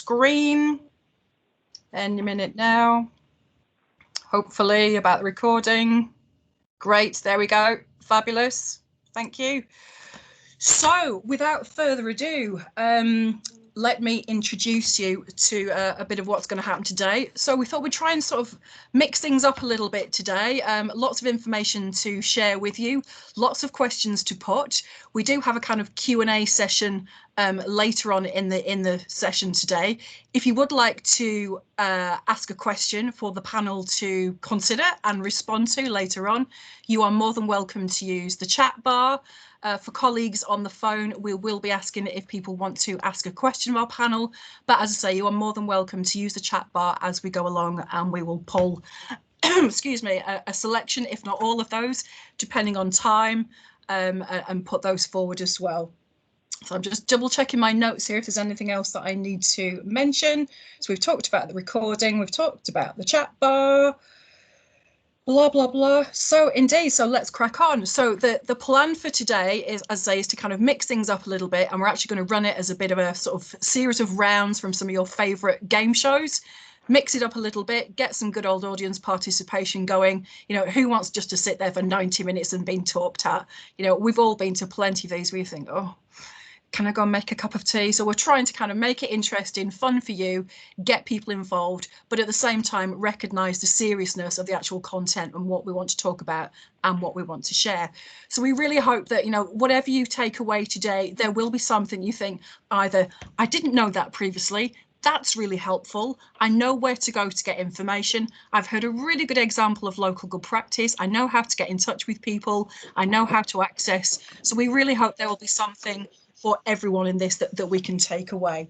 screen any minute now. Hopefully about the recording. Great, there we go. Fabulous. Thank you. So without further ado, let me introduce you to a bit of what's going to happen today. So we thought we'd try and sort of mix things up a little bit today. Lots of information to share with you, lots of questions to put. We do have a kind of Q&A session later on in the session today. If you would like to ask a question for the panel to consider and respond to later on, you are more than welcome to use the chat bar. For colleagues on the phone, we will be asking if people want to ask a question of our panel. But as I say, you are more than welcome to use the chat bar as we go along, and we will pull, excuse me, a selection, if not all of those, depending on time, and put those forward as well. So I'm just double checking my notes here if there's anything else that I need to mention. So we've talked about the recording, we've talked about the chat bar, blah blah blah. So indeed, so let's crack on. So the plan for today is, as I say, is to kind of mix things up a little bit, and we're actually going to run it as a bit of a sort of series of rounds from some of your favorite game shows. Mix it up a little bit, get some good old audience participation going. You know, who wants just to sit there for 90 minutes and being talked at? You know, we've all been to plenty of these where you think, oh, can I go and make a cup of tea? So we're trying to kind of make it interesting, fun for you, get people involved, but at the same time recognise the seriousness of the actual content and what we want to talk about and what we want to share. So we really hope that, you know, whatever you take away today, there will be something you think either, I didn't know that previously, that's really helpful. I know where to go to get information. I've heard a really good example of local good practice. I know how to get in touch with people. I know how to access. So we really hope there will be something for everyone in this that we can take away.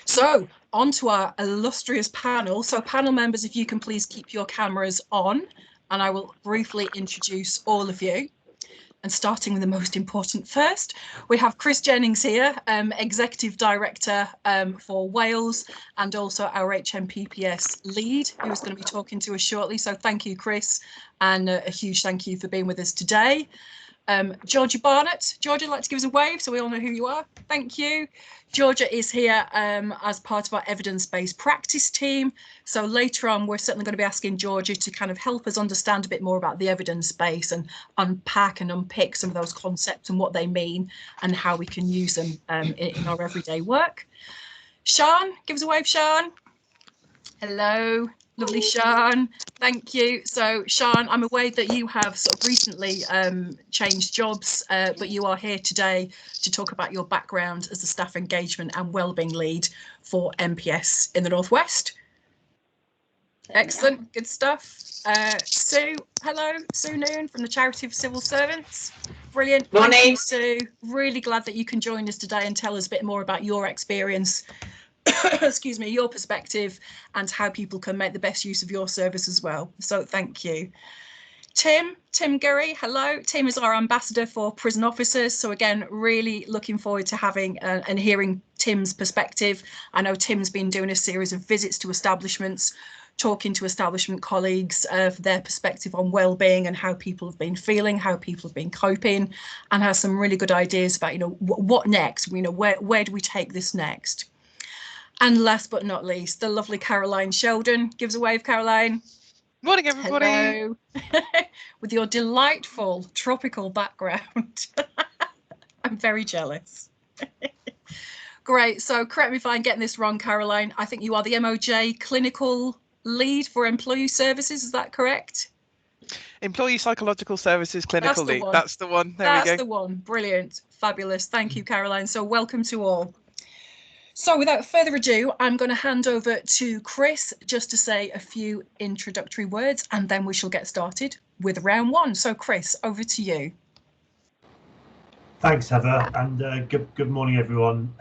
So on to our illustrious panel. So panel members, if you can please keep your cameras on, and I will briefly introduce all of you. And starting with the most important first, we have Chris Jennings here, Executive Director for Wales, and also our HMPPS lead, who is going to be talking to us shortly. So thank you, Chris, and a huge thank you for being with us today. Georgia Barnett. Georgia, I'd like to give us a wave so we all know who you are. Thank you. Georgia is here as part of our evidence-based practice team. So later on, we're certainly going to be asking Georgia to kind of help us understand a bit more about the evidence base and unpack and unpick some of those concepts and what they mean and how we can use them in our everyday work. Sian, give us a wave, Sian. Hello. Lovely, Sian. Thank you. So, Sian, I'm aware that you have sort of recently changed jobs, but you are here today to talk about your background as the staff engagement and wellbeing lead for MPS in the Northwest. Excellent, good stuff. Sue, hello, Sue Noon from the Charity of Civil Servants. Brilliant. Morning. Thank you, Sue. Really glad that you can join us today and tell us a bit more about your experience. Excuse me, your perspective and how people can make the best use of your service as well. So thank you. Tim Gurry, hello. Tim is our ambassador for prison officers. So again, really looking forward to having and hearing Tim's perspective. I know Tim's been doing a series of visits to establishments, talking to establishment colleagues for their perspective on wellbeing and how people have been feeling, how people have been coping, and has some really good ideas about, you know, what next, you know, where do we take this next? And last but not least, the lovely Caroline Sheldon. Gives a wave, Caroline. Morning, everybody. Hello. With your delightful tropical background. I'm very jealous. Great. So correct me if I'm getting this wrong, Caroline. I think you are the MOJ clinical lead for employee services. Is that correct? Employee Psychological Services Clinical Lead. That's the one. There we go. That's the one. Brilliant. Fabulous. Thank you, Caroline. So welcome to all. So without further ado, I'm going to hand over to Chris just to say a few introductory words, and then we shall get started with round one. So Chris, over to you. Thanks, Heather, and good morning, everyone.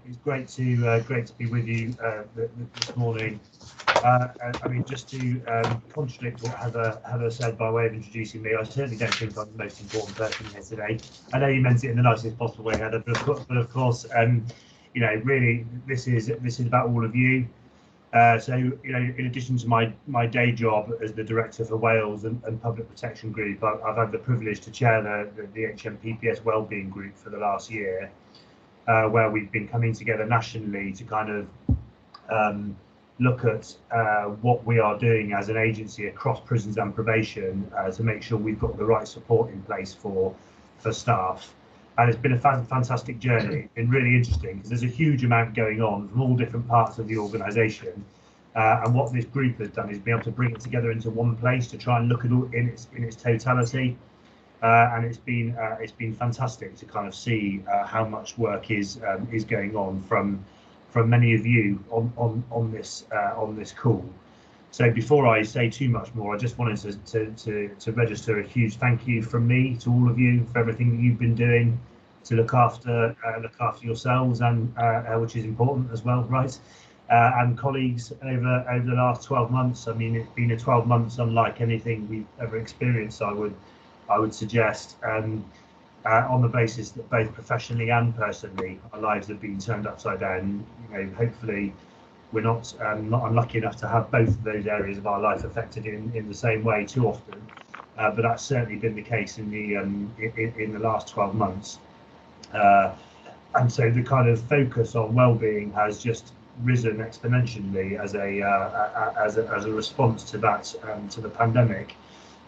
It's great to be with you this morning. I mean, just to contradict what Heather said by way of introducing me, I certainly don't think I'm the most important person here today. I know you meant it in the nicest possible way, Heather, but of course, you know, really, this is about all of you. So, you know, in addition to my day job as the director for Wales and Public Protection Group, I've had the privilege to chair the HMPPS Wellbeing Group for the last year, where we've been coming together nationally to kind of look at what we are doing as an agency across prisons and probation to make sure we've got the right support in place for staff. And it's been a fantastic journey. It's been really interesting because there's a huge amount going on from all different parts of the organisation. And what this group has done is be able to bring it together into one place to try and look at it in its totality. And it's been fantastic to kind of see how much work is going on from many of you on this call. So before I say too much more, I just wanted to register a huge thank you from me to all of you for everything that you've been doing to look after yourselves, and which is important as well, right? And colleagues over the last 12 months. I mean, it's been a 12 months unlike anything we've ever experienced, I would suggest, on the basis that both professionally and personally our lives have been turned upside down. You know, hopefully we're not unlucky enough to have both of those areas of our life affected in the same way too often, but that's certainly been the case in the last 12 months. And so the kind of focus on well-being has just risen exponentially as a response to that, to the pandemic,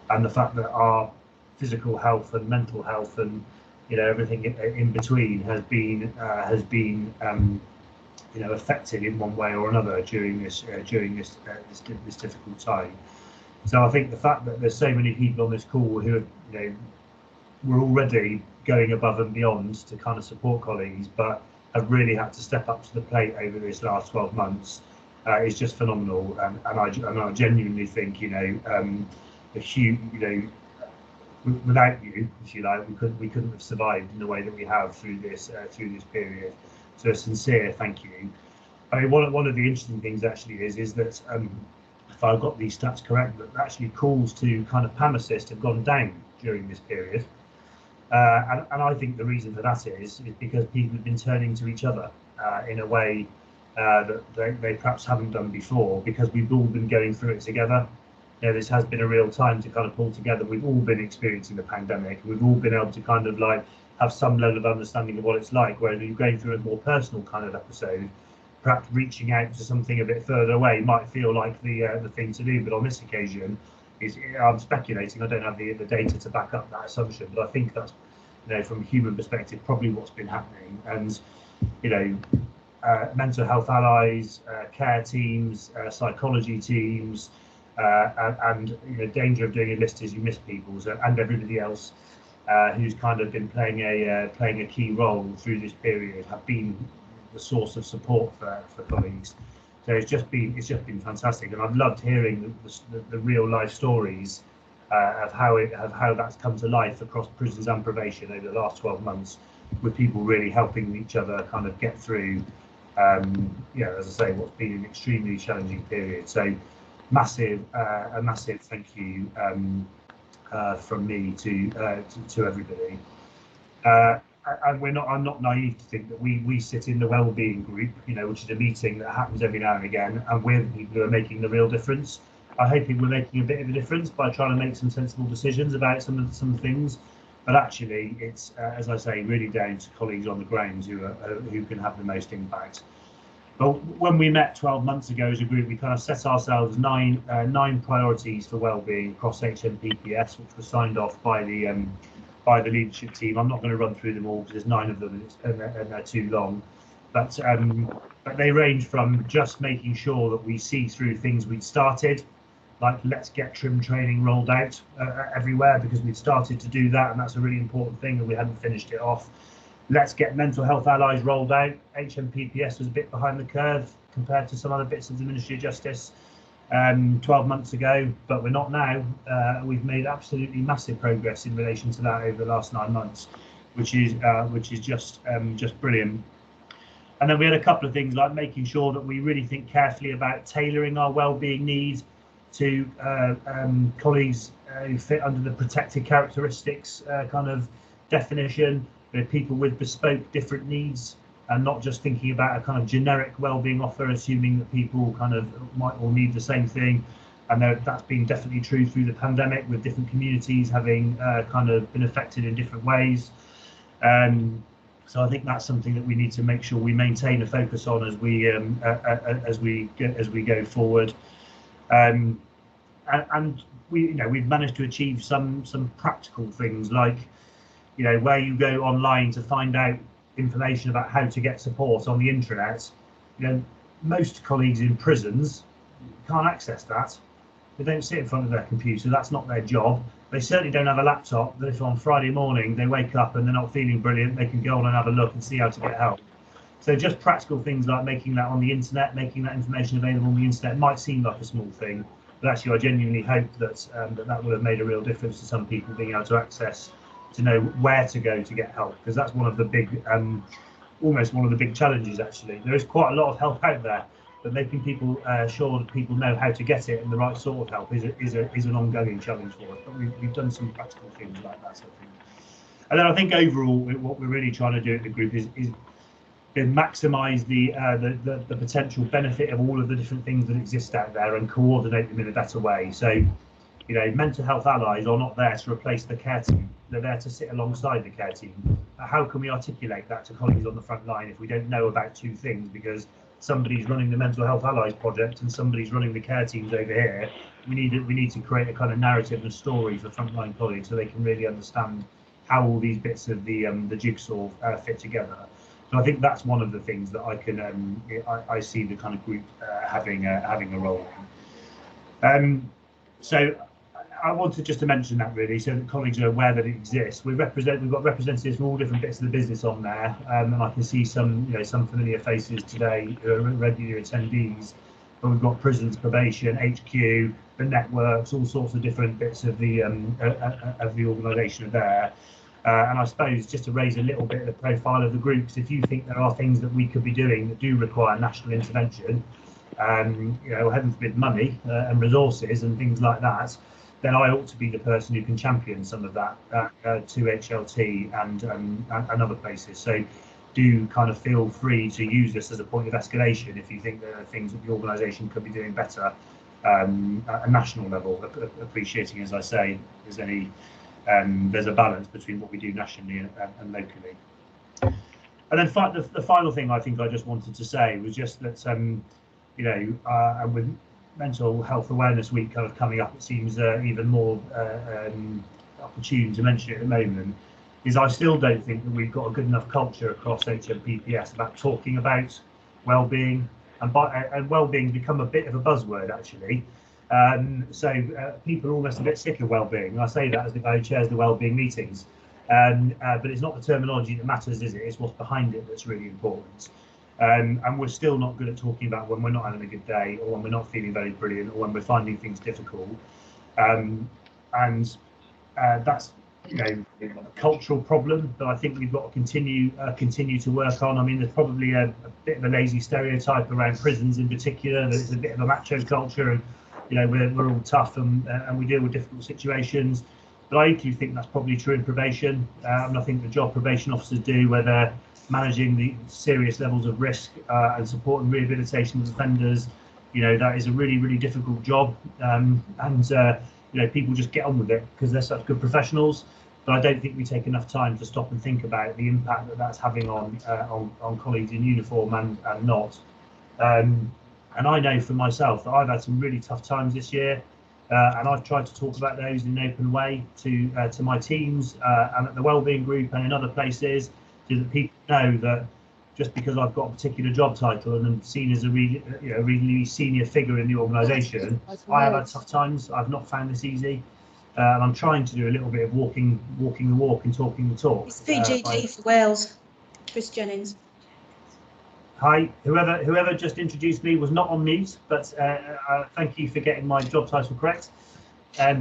and the fact that our physical health and mental health and everything in between has been affected in one way or another during this difficult time. So I think the fact that there's so many people on this call who were already going above and beyond to kind of support colleagues, but have really had to step up to the plate over this last 12 months is just phenomenal. And I genuinely think a huge without you, if you like, we couldn't have survived in the way that we have through this period. So a sincere thank you. I mean, one of the interesting things actually is that if I've got these stats correct, that actually calls to kind of PAM assist have gone down during this period. And I think the reason for that is because people have been turning to each other in a way that they perhaps haven't done before, because we've all been going through it together. This has been a real time to kind of pull together. We've all been experiencing the pandemic. We've all been able to kind of like have some level of understanding of what it's like, whereas you're going through a more personal kind of episode, perhaps reaching out to something a bit further away might feel like the thing to do. But on this occasion, I'm speculating, I don't have the data to back up that assumption, but I think that's, from a human perspective, probably what's been happening. And mental health allies, care teams, psychology teams, and danger of doing a list is you miss people, and everybody else who's kind of been playing a key role through this period have been the source of support for colleagues. So it's just been fantastic, and I've loved hearing the real life stories of how that's come to life across prisons and probation over the last 12 months, with people really helping each other kind of get through, as I say, what's been an extremely challenging period. So a massive thank you from me to everybody. And I'm not naive to think that we sit in the Wellbeing group, which is a meeting that happens every now and again, and we're the people who are making the real difference. I hope we're making a bit of a difference by trying to make some sensible decisions about some things, but actually it's as I say, really down to colleagues on the ground who can have the most impact. But when we met 12 months ago as a group, we kind of set ourselves nine priorities for wellbeing across HMPPS, which was signed off by the leadership team. I'm not going to run through them all because there's 9 of them and they're too long. But they range from just making sure that we see through things we'd started, like let's get trim training rolled out everywhere, because we'd started to do that, and that's a really important thing, and we hadn't finished it off. Let's get mental health allies rolled out. HMPPS was a bit behind the curve compared to some other bits of the Ministry of Justice 12 months ago, but we're not now. We've made absolutely massive progress in relation to that over the last 9 months, which is just brilliant. And then we had a couple of things like making sure that we really think carefully about tailoring our wellbeing needs to colleagues who fit under the protected characteristics kind of definition. People with bespoke different needs, and not just thinking about a kind of generic wellbeing offer, assuming that people kind of might all need the same thing. And that's been definitely true through the pandemic, with different communities having kind of been affected in different ways. So I think that's something that we need to make sure we maintain a focus on as we go forward. And we've managed to achieve some practical things, like where you go online to find out information about how to get support on the intranet. Most colleagues in prisons can't access that. They don't sit in front of their computer. That's not their job. They certainly don't have a laptop that if on Friday morning they wake up and they're not feeling brilliant, they can go on and have a look and see how to get help. So just practical things like making that on the internet, making that information available on the internet might seem like a small thing, but actually I genuinely hope that that will have made a real difference to some people being able to access, to know where to go to get help, because that's one of the big, almost one of the big challenges actually. There is quite a lot of help out there, but making people sure that people know how to get it and the right sort of help is an ongoing challenge for us. But we've done some practical things like that sort of thing. And then I think overall, what we're really trying to do at the group is maximise the potential benefit of all of the different things that exist out there and coordinate them in a better way. So, mental health allies are not there to replace the care team. They're there to sit alongside the care team. How can we articulate that to colleagues on the front line if we don't know about two things? Because somebody's running the mental health allies project and somebody's running the care teams over here. We need to create a kind of narrative and story for frontline colleagues so they can really understand how all these bits of the jigsaw fit together. So I think that's one of the things that I can I see the kind of group having a role in. So I wanted just to mention that really, so that colleagues are aware that it exists. We've got representatives from all different bits of the business on there, and I can see some familiar faces today who are regular attendees. But we've got prisons, probation, HQ, the networks, all sorts of different bits of the organisation are there. And I suppose just to raise a little bit of the profile of the groups, if you think there are things that we could be doing that do require national intervention, heaven forbid money and resources and things like that, then I ought to be the person who can champion some of that to HLT and other places. So do kind of feel free to use this as a point of escalation if you think there are things that the organisation could be doing better at a national level, appreciating, as I say, there's a balance between what we do nationally and locally. And then the final thing I think I just wanted to say was just that, and with Mental Health Awareness Week kind of coming up, it seems even more opportune to mention it at the moment, is I still don't think that we've got a good enough culture across HMPPS about talking about well-being, and well-being become a bit of a buzzword actually. So people are almost a bit sick of well-being, and I say that as the guy who chairs the well-being meetings. But it's not the terminology that matters, is it? It's what's behind it that's really important. And we're still not good at talking about when we're not having a good day, or when we're not feeling very brilliant, or when we're finding things difficult. That's a cultural problem that I think we've got to continue to work on. I mean, there's probably a bit of a lazy stereotype around prisons in particular. There's a bit of a macho culture, and we're all tough and we deal with difficult situations. But I do think that's probably true in probation. And I think the job probation officers do, where they're managing the serious levels of risk and supporting rehabilitation of offenders, that is a really, really difficult job. People just get on with it because they're such good professionals. But I don't think we take enough time to stop and think about the impact that that's having on colleagues in uniform and not. And I know for myself that I've had some really tough times this year, and I've tried to talk about those in an open way to my teams and at the Wellbeing group and in other places, so that people know that just because I've got a particular job title and I'm seen as a really senior figure in the organisation, I have had tough times. I've not found this easy, and I'm trying to do a little bit of walking the walk and talking the talk. It's PGG for Wales, Chris Jennings. Hi, whoever just introduced me was not on mute, but thank you for getting my job title correct. I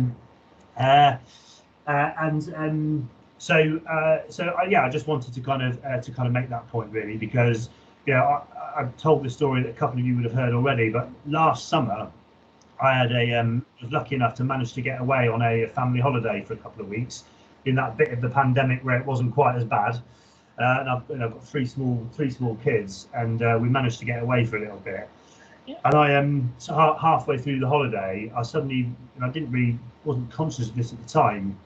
just wanted to kind of make that point really, because I've told this story that a couple of you would have heard already, but last summer I had was lucky enough to manage to get away on a family holiday for a couple of weeks in that bit of the pandemic where it wasn't quite as bad. And I've got three small kids, and we managed to get away for a little bit. Yeah. And I halfway through the holiday, I suddenly, wasn't conscious of this at the time,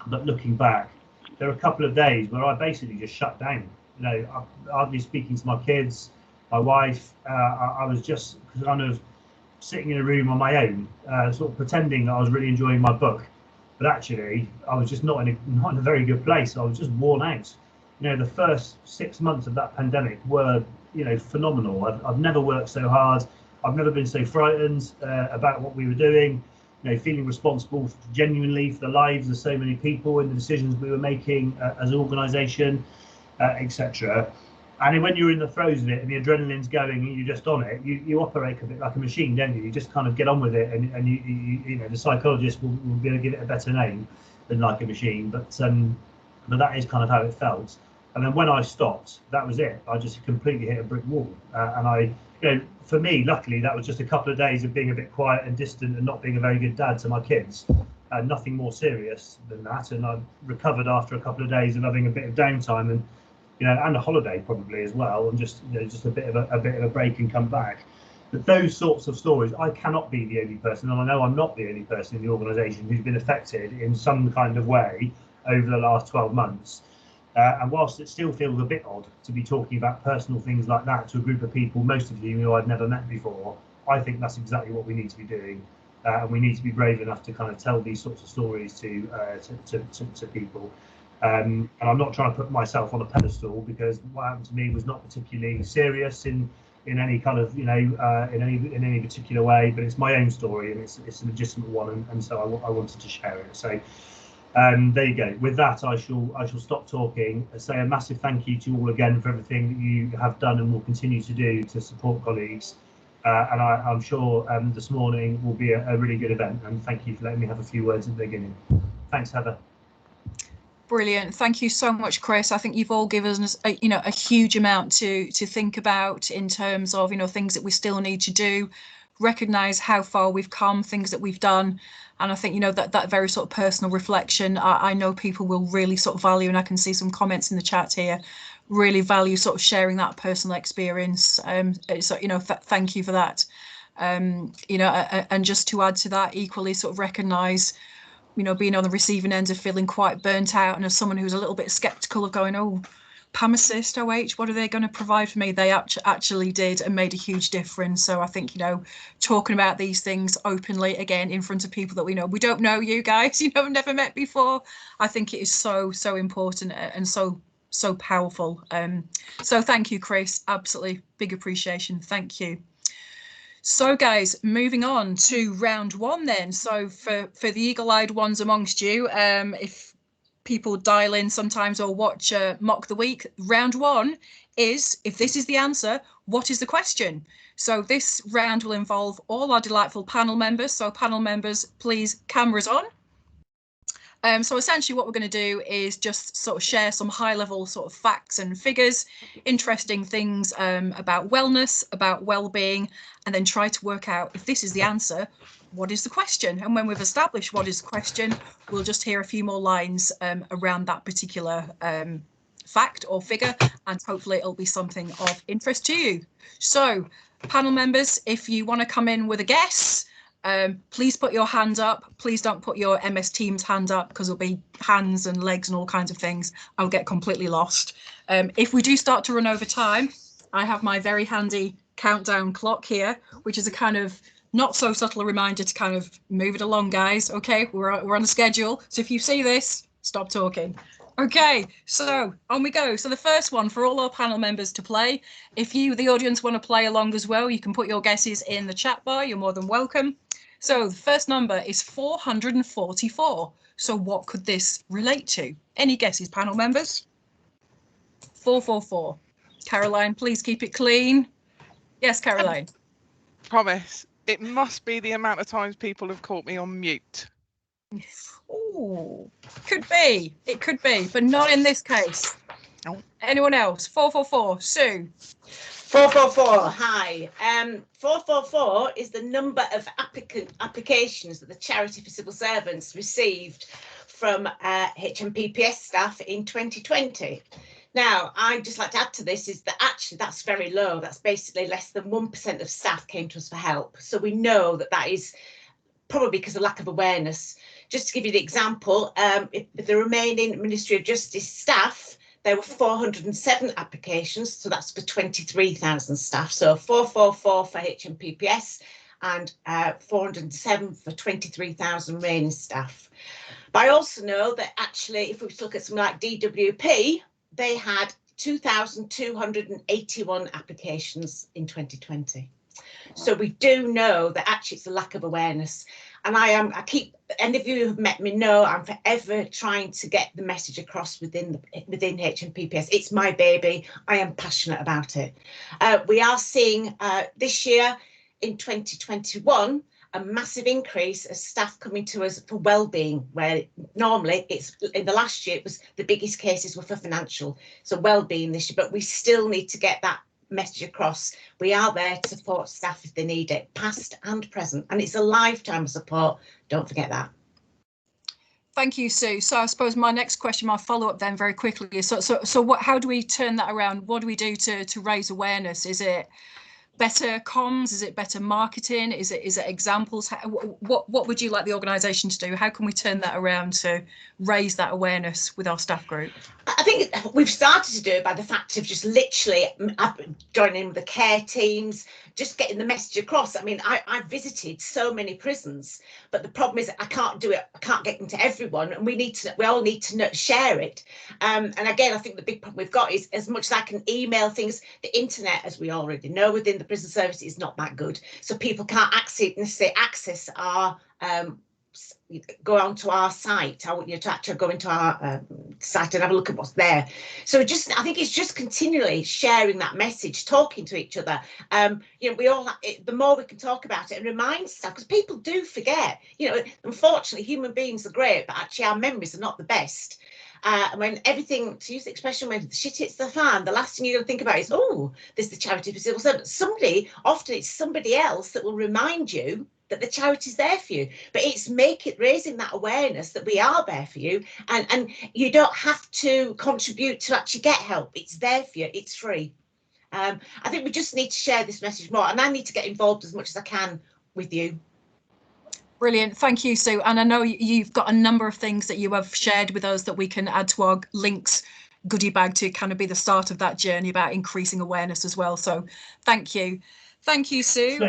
but looking back, there were a couple of days where I basically just shut down. You know, I'd be speaking to my kids, my wife. I was just kind of sitting in a room on my own, sort of pretending that I was really enjoying my book, but actually I was just not in a very good place. I was just worn out. You know, the first 6 months of that pandemic were, you know, phenomenal. I've never worked so hard. I've never been so frightened about what we were doing. You know, feeling responsible genuinely for the lives of so many people and the decisions we were making as an organisation, etc. And when you're in the throes of it and the adrenaline's going and you're just on it, you operate a bit like a machine, don't you? You just kind of get on with it, and you know, the psychologist will be able to give it a better name than like a machine, but that is kind of how it felt. And then when I stopped, that was it. I just completely hit a brick wall, and I, you know, for me, luckily, that was just a couple of days of being a bit quiet and distant and not being a very good dad to my kids. Nothing more serious than that, and I recovered after a couple of days of having a bit of downtime and, you know, and a holiday probably as well, and just, you know, just a bit of a break and come back. But those sorts of stories, I cannot be the only person, and I know I'm not the only person in the organisation who's been affected in some kind of way over the last 12 months. And whilst it still feels a bit odd to be talking about personal things like that to a group of people, most of whom I've never met before, I think that's exactly what we need to be doing. And we need to be brave enough to kind of tell these sorts of stories to people. And I'm not trying to put myself on a pedestal, because what happened to me was not particularly serious in any kind of, you know, in any particular way, but it's my own story, and it's a legitimate one, and so I wanted to share it. So there you go. With that, I shall stop talking. Say a massive thank you to you all again for everything that you have done and will continue to do to support colleagues. And I'm sure this morning will be a really good event. And thank you for letting me have a few words at the beginning. Thanks, Heather. Brilliant. Thank you so much, Chris. I think you've all given us a huge amount to think about in terms of, you know, things that we still need to do, recognize how far we've come, things that we've done. And I think, you know, that very sort of personal reflection, I know people will really sort of value, and I can see some comments in the chat here, really value sort of sharing that personal experience. So, you know, thank you for that. You know, and just to add to that, equally sort of recognize, you know, being on the receiving end of feeling quite burnt out, and as someone who's a little bit skeptical of going, oh, PAM Assist, OH, what are they going to provide for me? They actually did and made a huge difference. So I think, you know, talking about these things openly again in front of people that we don't know you guys, you know, never met before, I think it is so important and so powerful. So thank you, Chris. Absolutely big appreciation. Thank you. So guys, moving on to round one then. So for the eagle-eyed ones amongst you, if people dial in sometimes or watch Mock the Week, round one is, if this is the answer, what is the question? So this round will involve all our delightful panel members. So panel members, please, cameras on. So essentially what we're going to do is just sort of share some high level sort of facts and figures, interesting things about wellness, about well-being, and then try to work out, if this is the answer, what is the question? And when we've established what is the question, we'll just hear a few more lines around that particular fact or figure, and hopefully it'll be something of interest to you. So panel members, if you want to come in with a guess, please put your hand up. Please don't put your MS Teams hand up, because it'll be hands and legs and all kinds of things. I'll get completely lost. If we do start to run over time, I have my very handy countdown clock here, which is a kind of not so subtle reminder to kind of move it along, guys. Okay, we're on a schedule. So if you see this, stop talking. Okay, so on we go. So the first one for all our panel members to play. If you, the audience, want to play along as well, you can put your guesses in the chat bar. You're more than welcome. So the first number is 444. So what could this relate to? Any guesses, panel members? 444. Caroline, please keep it clean. Yes, Caroline. Promise. It must be the amount of times people have caught me on mute. Oh, could be. It could be, but not in this case. Oh. Anyone else? 444. Sue. 444. Hi. 444 is the number of applications that the Charity for Civil Servants received from HMPPS staff in 2020. Now, I'd just like to add to this is that actually that's very low. That's basically less than 1% of staff came to us for help. So we know that that is probably because of lack of awareness. Just to give you the example, if the remaining Ministry of Justice staff, there were 407 applications, so that's for 23,000 staff. So 444 for HMPPS and 407 for 23,000 remaining staff. But I also know that actually, if we look at something like DWP, they had 2,281 applications in 2020. So we do know that actually it's a lack of awareness. And any of you who have met me know I'm forever trying to get the message across within HMPPS. It's my baby. I am passionate about it. We are seeing this year in 2021 a massive increase of staff coming to us for wellbeing, where normally it's in the last year it was the biggest cases were for financial. So wellbeing this year, but we still need to get that message across. We are there to support staff if they need it, past and present, and it's a lifetime of support. Don't forget that. Thank you, Sue. So I suppose my next question, my follow-up then very quickly is, so what, how do we turn that around? What do we do to raise awareness? Is it better comms? Is it better marketing? Is it examples? What would you like the organisation to do? How can we turn that around to raise that awareness with our staff group? I think we've started to do it by the fact of just literally joining in with the care teams, just getting the message across. I mean, I've visited so many prisons, but the problem is I can't do it. I can't get into everyone, and we all need to share it. And again, I think the big problem we've got is, as much as I can email things, the internet, as we already know, within the prison service is not that good, so people can't necessarily access our go onto our site. I want you to actually go into our site and have a look at what's there. So I think it's just continually sharing that message, talking to each other. We all the more we can talk about it and remind stuff, because people do forget. Unfortunately, human beings are great, but actually our memories are not the best. When everything, to use the expression, when the shit hits the fan, the last thing you're going to think about is, oh, there's the charity for civil servants. Often it's somebody else that will remind you that the charity's there for you. But it's raising that awareness that we are there for you, and you don't have to contribute to actually get help. It's there for you. It's free. I think we just need to share this message more, and I need to get involved as much as I can with you. Brilliant. Thank you, Sue. And I know you've got a number of things that you have shared with us that we can add to our links goodie bag to kind of be the start of that journey about increasing awareness as well. So thank you. Thank you, Sue.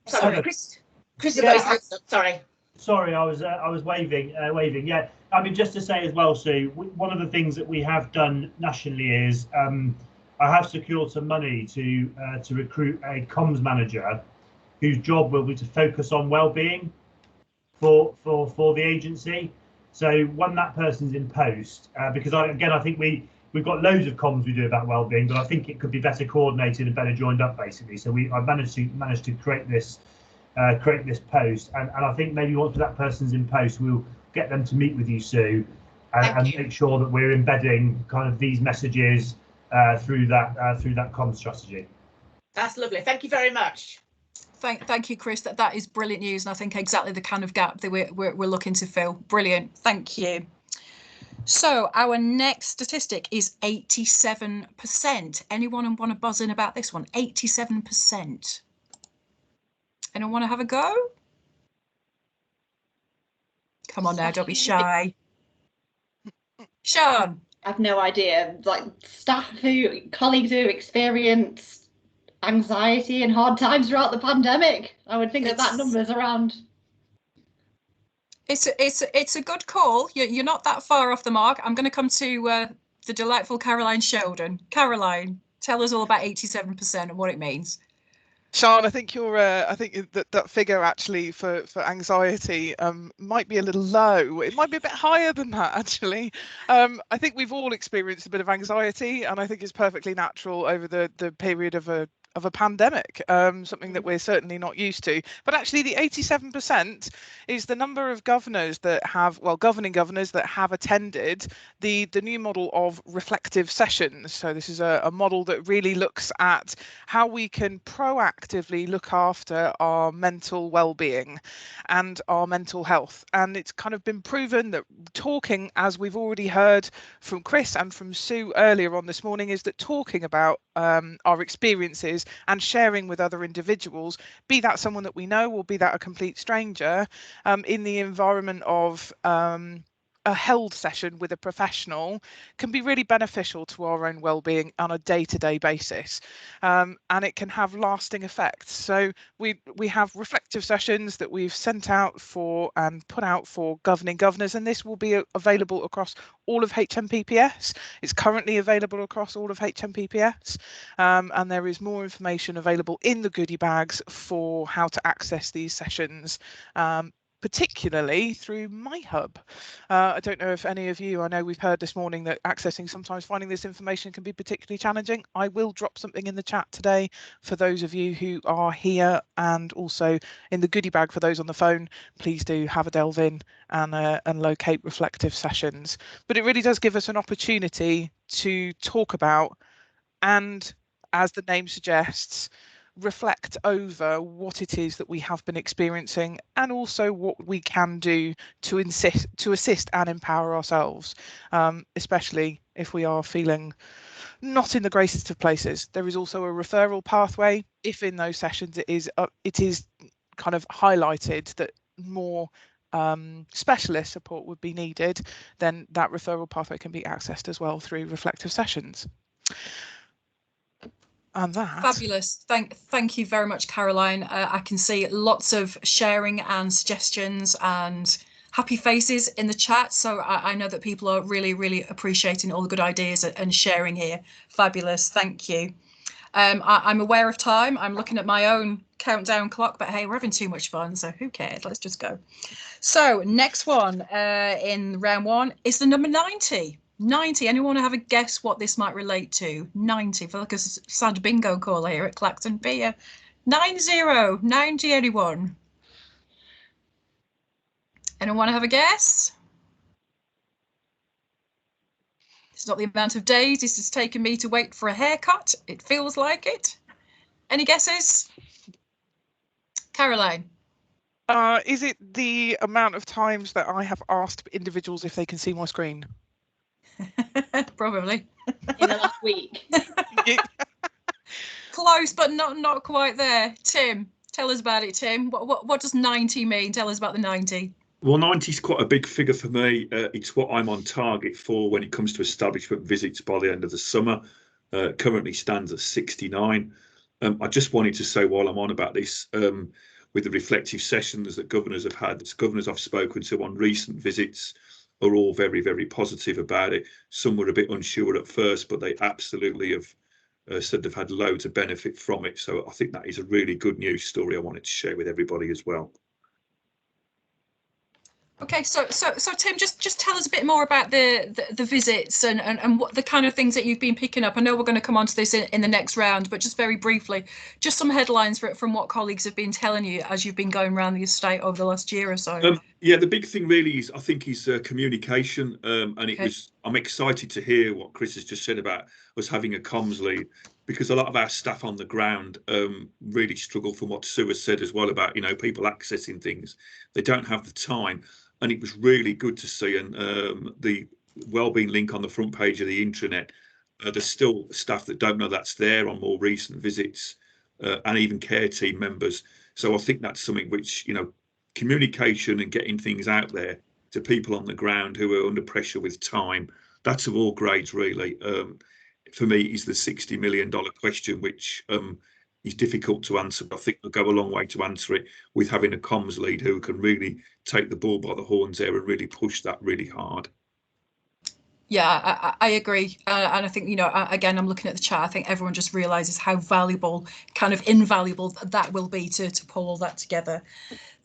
Sorry, Chris has got his hands up. Sorry, I was waving. Yeah, I mean, just to say as well, Sue, one of the things that we have done nationally is I have secured some money to recruit a comms manager whose job will be to focus on wellbeing for the agency. So when that person's in post, because I think we've got loads of comms we do about wellbeing, but I think it could be better coordinated and better joined up, basically. So I've managed to create this post, and I think maybe once that person's in post, we'll get them to meet with you, Sue, and make sure that we're embedding kind of these messages through that comms strategy. That's lovely. Thank you very much. Thank you, Chris. That is brilliant news, and I think exactly the kind of gap that we're looking to fill. Brilliant. Thank you. So our next statistic is 87%. Anyone want to buzz in about this one? 87%. Anyone want to have a go? Come on now, don't be shy. Sean. I have no idea. Like colleagues who experience anxiety and hard times throughout the pandemic. I would think that number's around. It's a good call. You're not that far off the mark. I'm going to come to the delightful Caroline Sheldon. Caroline, tell us all about 87% and what it means. Sean, I think that figure actually for anxiety might be a little low. It might be a bit higher than that, actually. I think we've all experienced a bit of anxiety, and I think it's perfectly natural over the period of a pandemic, something that we're certainly not used to. But actually the 87% is the number of governors that have, governing governors that have attended the new model of reflective sessions. So this is a model that really looks at how we can proactively look after our mental well-being and our mental health. And it's kind of been proven that talking, as we've already heard from Chris and from Sue earlier on this morning, is that talking about our experiences and sharing with other individuals, be that someone that we know or be that a complete stranger, in the environment of a held session with a professional can be really beneficial to our own well-being on a day-to-day basis, and it can have lasting effects. So we have reflective sessions that we've sent out for and put out for governing governors, and this will be available across all of HMPPS. It's currently available across all of HMPPS, and there is more information available in the goodie bags for how to access these sessions, particularly through MyHub. I don't know if any of you, I know we've heard this morning that sometimes finding this information can be particularly challenging. I will drop something in the chat today for those of you who are here, and also in the goodie bag for those on the phone. Please do have a delve in and locate reflective sessions. But it really does give us an opportunity to talk about, and as the name suggests, reflect over what it is that we have been experiencing, and also what we can do to assist and empower ourselves, especially if we are feeling not in the greatest of places. There is also a referral pathway if in those sessions it is kind of highlighted that more specialist support would be needed, then that referral pathway can be accessed as well through reflective sessions. And that. Fabulous. Thank you very much, Caroline. I can see lots of sharing and suggestions and happy faces in the chat. So I know that people are really, really appreciating all the good ideas and sharing here. Fabulous. Thank you. I'm aware of time. I'm looking at my own countdown clock, but hey, we're having too much fun, so who cares? Let's just go. So next one in round one is the number 90. 90. Anyone want to have a guess what this might relate to? 90. I feel like a sad bingo call here at Clacton Pier. 90. Anyone? Anyone want to have a guess? It's not the amount of days this has taken me to wait for a haircut. It feels like it. Any guesses? Caroline? Is it the amount of times that I have asked individuals if they can see my screen? Probably. In the last week. Close, but not quite there. Tim, tell us about it, Tim. What does 90 mean? Tell us about the 90. Well, 90 is quite a big figure for me. It's what I'm on target for when it comes to establishment visits by the end of the summer. Currently stands at 69. I just wanted to say while I'm on about this, with the reflective sessions that governors have had, the governors I've spoken to on recent visits are all very, very positive about it. Some were a bit unsure at first, but they absolutely have said they've had loads of benefit from it. So I think that is a really good news story I wanted to share with everybody as well. Okay, so Tim, just tell us a bit more about the visits and what the kind of things that you've been picking up. I know we're going to come on to this in the next round, but just very briefly, just some headlines from what colleagues have been telling you as you've been going around the estate over the last year or so. Yeah, the big thing really is, I think, is communication, and it was. I'm excited to hear what Chris has just said about us having a comms lead, because a lot of our staff on the ground really struggle, from what Sue has said as well about people accessing things. They don't have the time. And it was really good to see, and the Wellbeing link on the front page of the intranet, there's still staff that don't know that's there on more recent visits, and even care team members. So I think that's something which, communication and getting things out there to people on the ground who are under pressure with time, that's of all grades really. For me, is the $60 million question, which is difficult to answer. I think we'll go a long way to answer it with having a comms lead who can really take the bull by the horns there and really push that really hard. Yeah, I agree. And I think, again, I'm looking at the chat. I think everyone just realises how valuable, kind of invaluable that will be to pull all that together.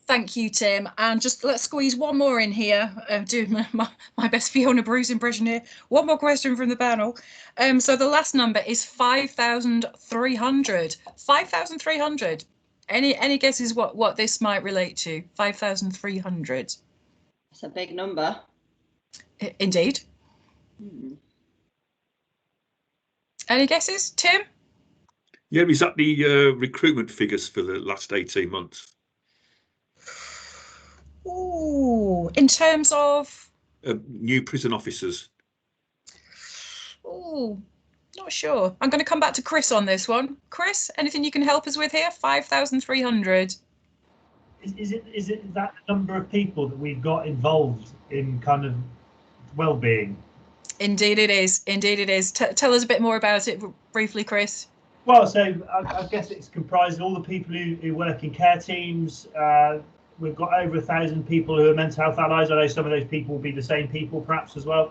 Thank you, Tim. And just let's squeeze one more in here. Do my best Fiona Bruce impression here. One more question from the panel. So the last number is 5,300. 5,300. Any guesses what this might relate to? 5,300. It's a big number. Indeed. Any guesses, Tim? Yeah, is that the recruitment figures for the last 18 months? Ooh, in terms of new prison officers. Ooh, not sure. I'm going to come back to Chris on this one. Chris, anything you can help us with here? 5,300. Is it that number of people that we've got involved in kind of Wellbeing. Indeed it is. Indeed it is. Tell us a bit more about it briefly, Chris. Well, so I guess it's comprised of all the people who work in care teams. We've got over 1,000 people who are mental health allies. I know some of those people will be the same people, perhaps as well.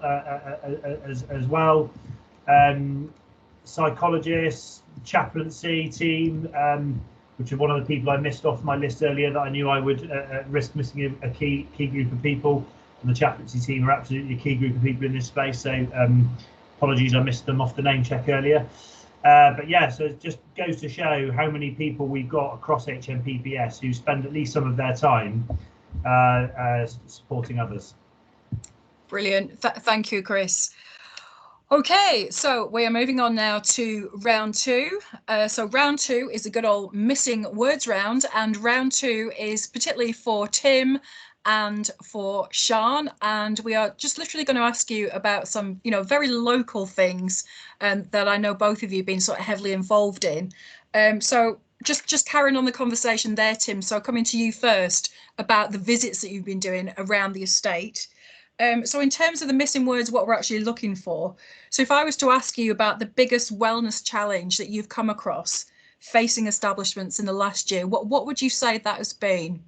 Psychologists, chaplaincy team, which is one of the people I missed off my list earlier that I knew I would risk missing a key group of people. And the chaplaincy team are absolutely a key group of people in this space. So apologies, I missed them off the name check earlier. But yeah, so it just goes to show how many people we've got across HMPPS who spend at least some of their time supporting others. Brilliant. Thank you, Chris. Okay, so we are moving on now to round two. So round two is a good old missing words round, and round two is particularly for Tim and for Sian, and we are just literally going to ask you about some, very local things that I know both of you have been sort of heavily involved in. So just carrying on the conversation there, Tim. So coming to you first about the visits that you've been doing around the estate. So in terms of the missing words, what we're actually looking for. So if I was to ask you about the biggest wellness challenge that you've come across facing establishments in the last year, what would you say that has been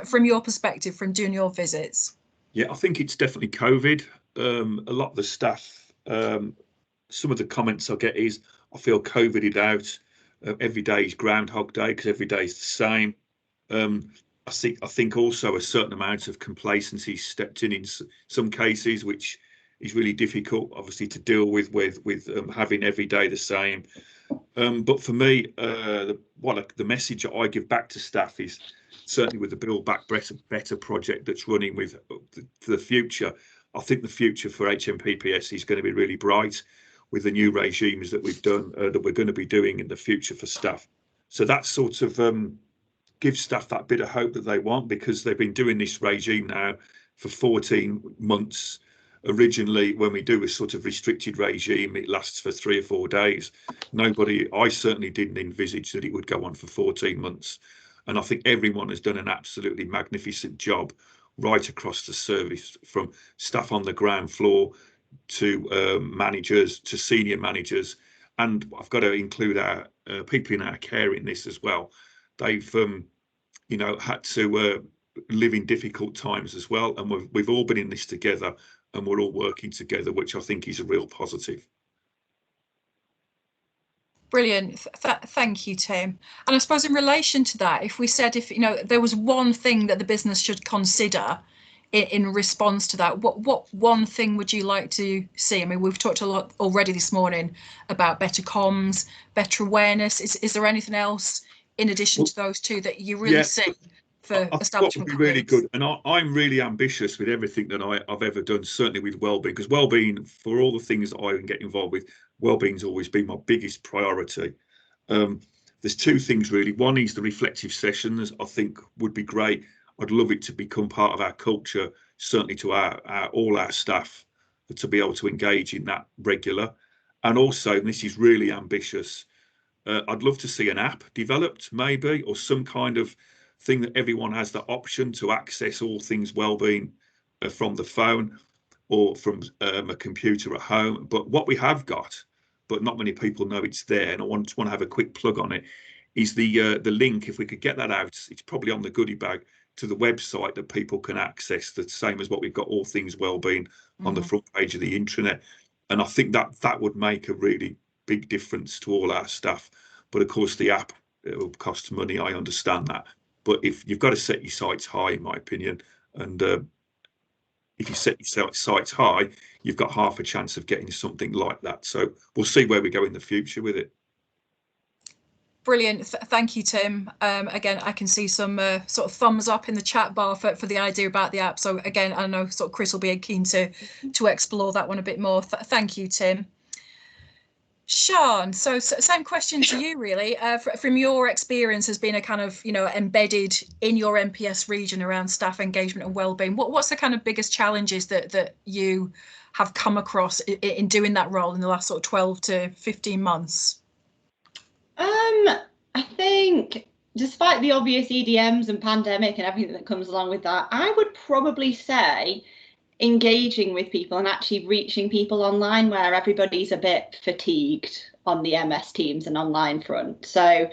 from your perspective, from doing your visits? Yeah, I think it's definitely COVID. A lot of the staff, some of the comments I get is, I feel COVIDed out. Every day is Groundhog Day because every day is the same. I think also a certain amount of complacency stepped in some cases, which is really difficult, obviously, to deal with having every day the same. But for me, the message that I give back to staff is certainly with the Build Back Better project that's running with the future. I think the future for HMPPS is going to be really bright with the new regimes that we've done, that we're going to be doing in the future for staff. So that sort of gives staff that bit of hope that they want, because they've been doing this regime now for 14 months. Originally, when we do a sort of restricted regime, it lasts for 3 or 4 days. I certainly didn't envisage that it would go on for 14 months. And I think everyone has done an absolutely magnificent job right across the service, from staff on the ground floor to managers to senior managers. And I've got to include our people in our care in this as well. They've had to live in difficult times as well, and we've all been in this together, and we're all working together, which I think is a real positive. Brilliant. Thank you, Tim. And I suppose in relation to that, if there was one thing that the business should consider in response to that, what one thing would you like to see? I mean, we've talked a lot already this morning about better comms, better awareness. Is there anything else in addition to those two that you really see for establishment? What would be really good, and I'm really ambitious with everything that I've ever done, certainly with Wellbeing, because Wellbeing, for all the things that I can get involved with, Wellbeing's always been my biggest priority. There's two things really. One is the reflective sessions. I think would be great. I'd love it to become part of our culture, certainly to all our staff, to be able to engage in that regular. And also, and this is really ambitious, I'd love to see an app developed, maybe, or some kind of thing that everyone has the option to access all things wellbeing from the phone or from a computer at home. But what we have got, but not many people know it's there, and I want to have a quick plug on it, is the link. If we could get that out, it's probably on the goodie bag, to the website that people can access, the same as what we've got, all things wellbeing, on the front page of the intranet. And I think that would make a really big difference to all our staff. But of course, the app, it will cost money, I understand that. But if you've got to set your sights high, in my opinion, and if you set your sights high, you've got half a chance of getting something like that. So we'll see where we go in the future with it. Brilliant. Thank you, Tim. Again, I can see some sort of thumbs up in the chat bar for the idea about the app. So again, I know sort of Chris will be keen to explore that one a bit more. Thank you, Tim. Sian, so same question to you, really. From your experience as being a kind of, embedded in your MPS region around staff engagement and wellbeing, what's the kind of biggest challenges that you have come across in doing that role in the last sort of 12 to 15 months? I think, despite the obvious EDMs and pandemic and everything that comes along with that, I would probably say engaging with people and actually reaching people online, where everybody's a bit fatigued on the MS Teams and online front. So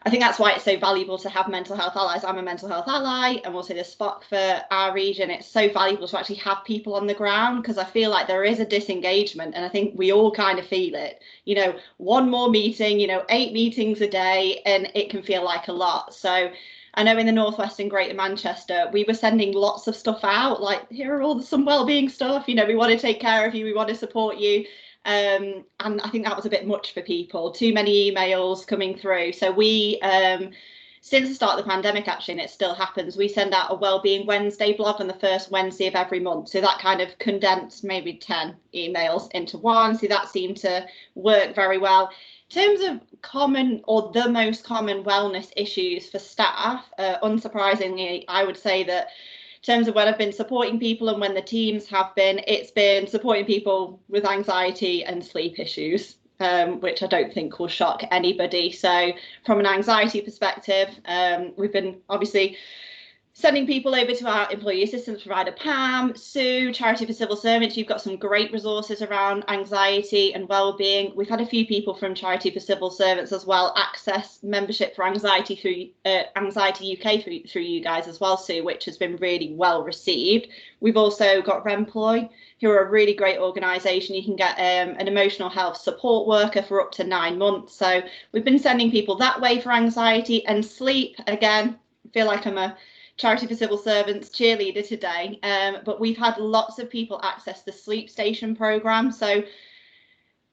I think that's why it's so valuable to have mental health allies. I'm a mental health ally, and also the SPOC for our region. It's so valuable to actually have people on the ground, because I feel like there is a disengagement, and I think we all kind of feel it. You know, one more meeting, you know, 8 meetings a day, and it can feel like a lot. So I know in the Northwest and Greater Manchester, we were sending lots of stuff out, like, here are all some wellbeing stuff, you know, we want to take care of you, we want to support you. And I think that was a bit much for people, too many emails coming through. So we, since the start of the pandemic, actually, and it still happens, we send out a Wellbeing Wednesday blog on the first Wednesday of every month. So that kind of condensed maybe 10 emails into one. So that seemed to work very well. In terms of common, or the most common wellness issues for staff, unsurprisingly, I would say that in terms of when I've been supporting people and when the teams have been, it's been supporting people with anxiety and sleep issues, which I don't think will shock anybody. So from an anxiety perspective, we've been obviously sending people over to our employee assistance provider, Pam, Sue, Charity for Civil Servants. You've got some great resources around anxiety and wellbeing. We've had a few people from Charity for Civil Servants as well access membership for anxiety through Anxiety UK through you guys as well, Sue, which has been really well received. We've also got Remploy, who are a really great organisation. You can get an emotional health support worker for up to 9 months. So we've been sending people that way for anxiety and sleep. Again, I feel like I'm a Charity for Civil Servants cheerleader today, but we've had lots of people access the Sleep Station programme. So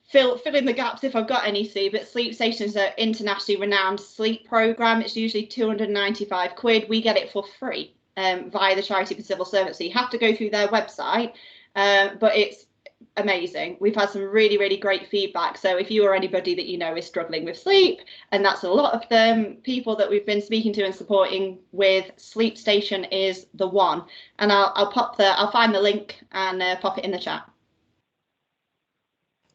fill in the gaps if I've got any, Sue, but Sleep Station is an internationally renowned sleep programme. It's usually 295 quid. We get it for free via the Charity for Civil Servants. So you have to go through their website, but it's amazing. We've had some really, really great feedback. So if you or anybody that you know is struggling with sleep, and that's a lot of them, people that we've been speaking to and supporting with, Sleep Station is the one. And I'll find the link and pop it in the chat.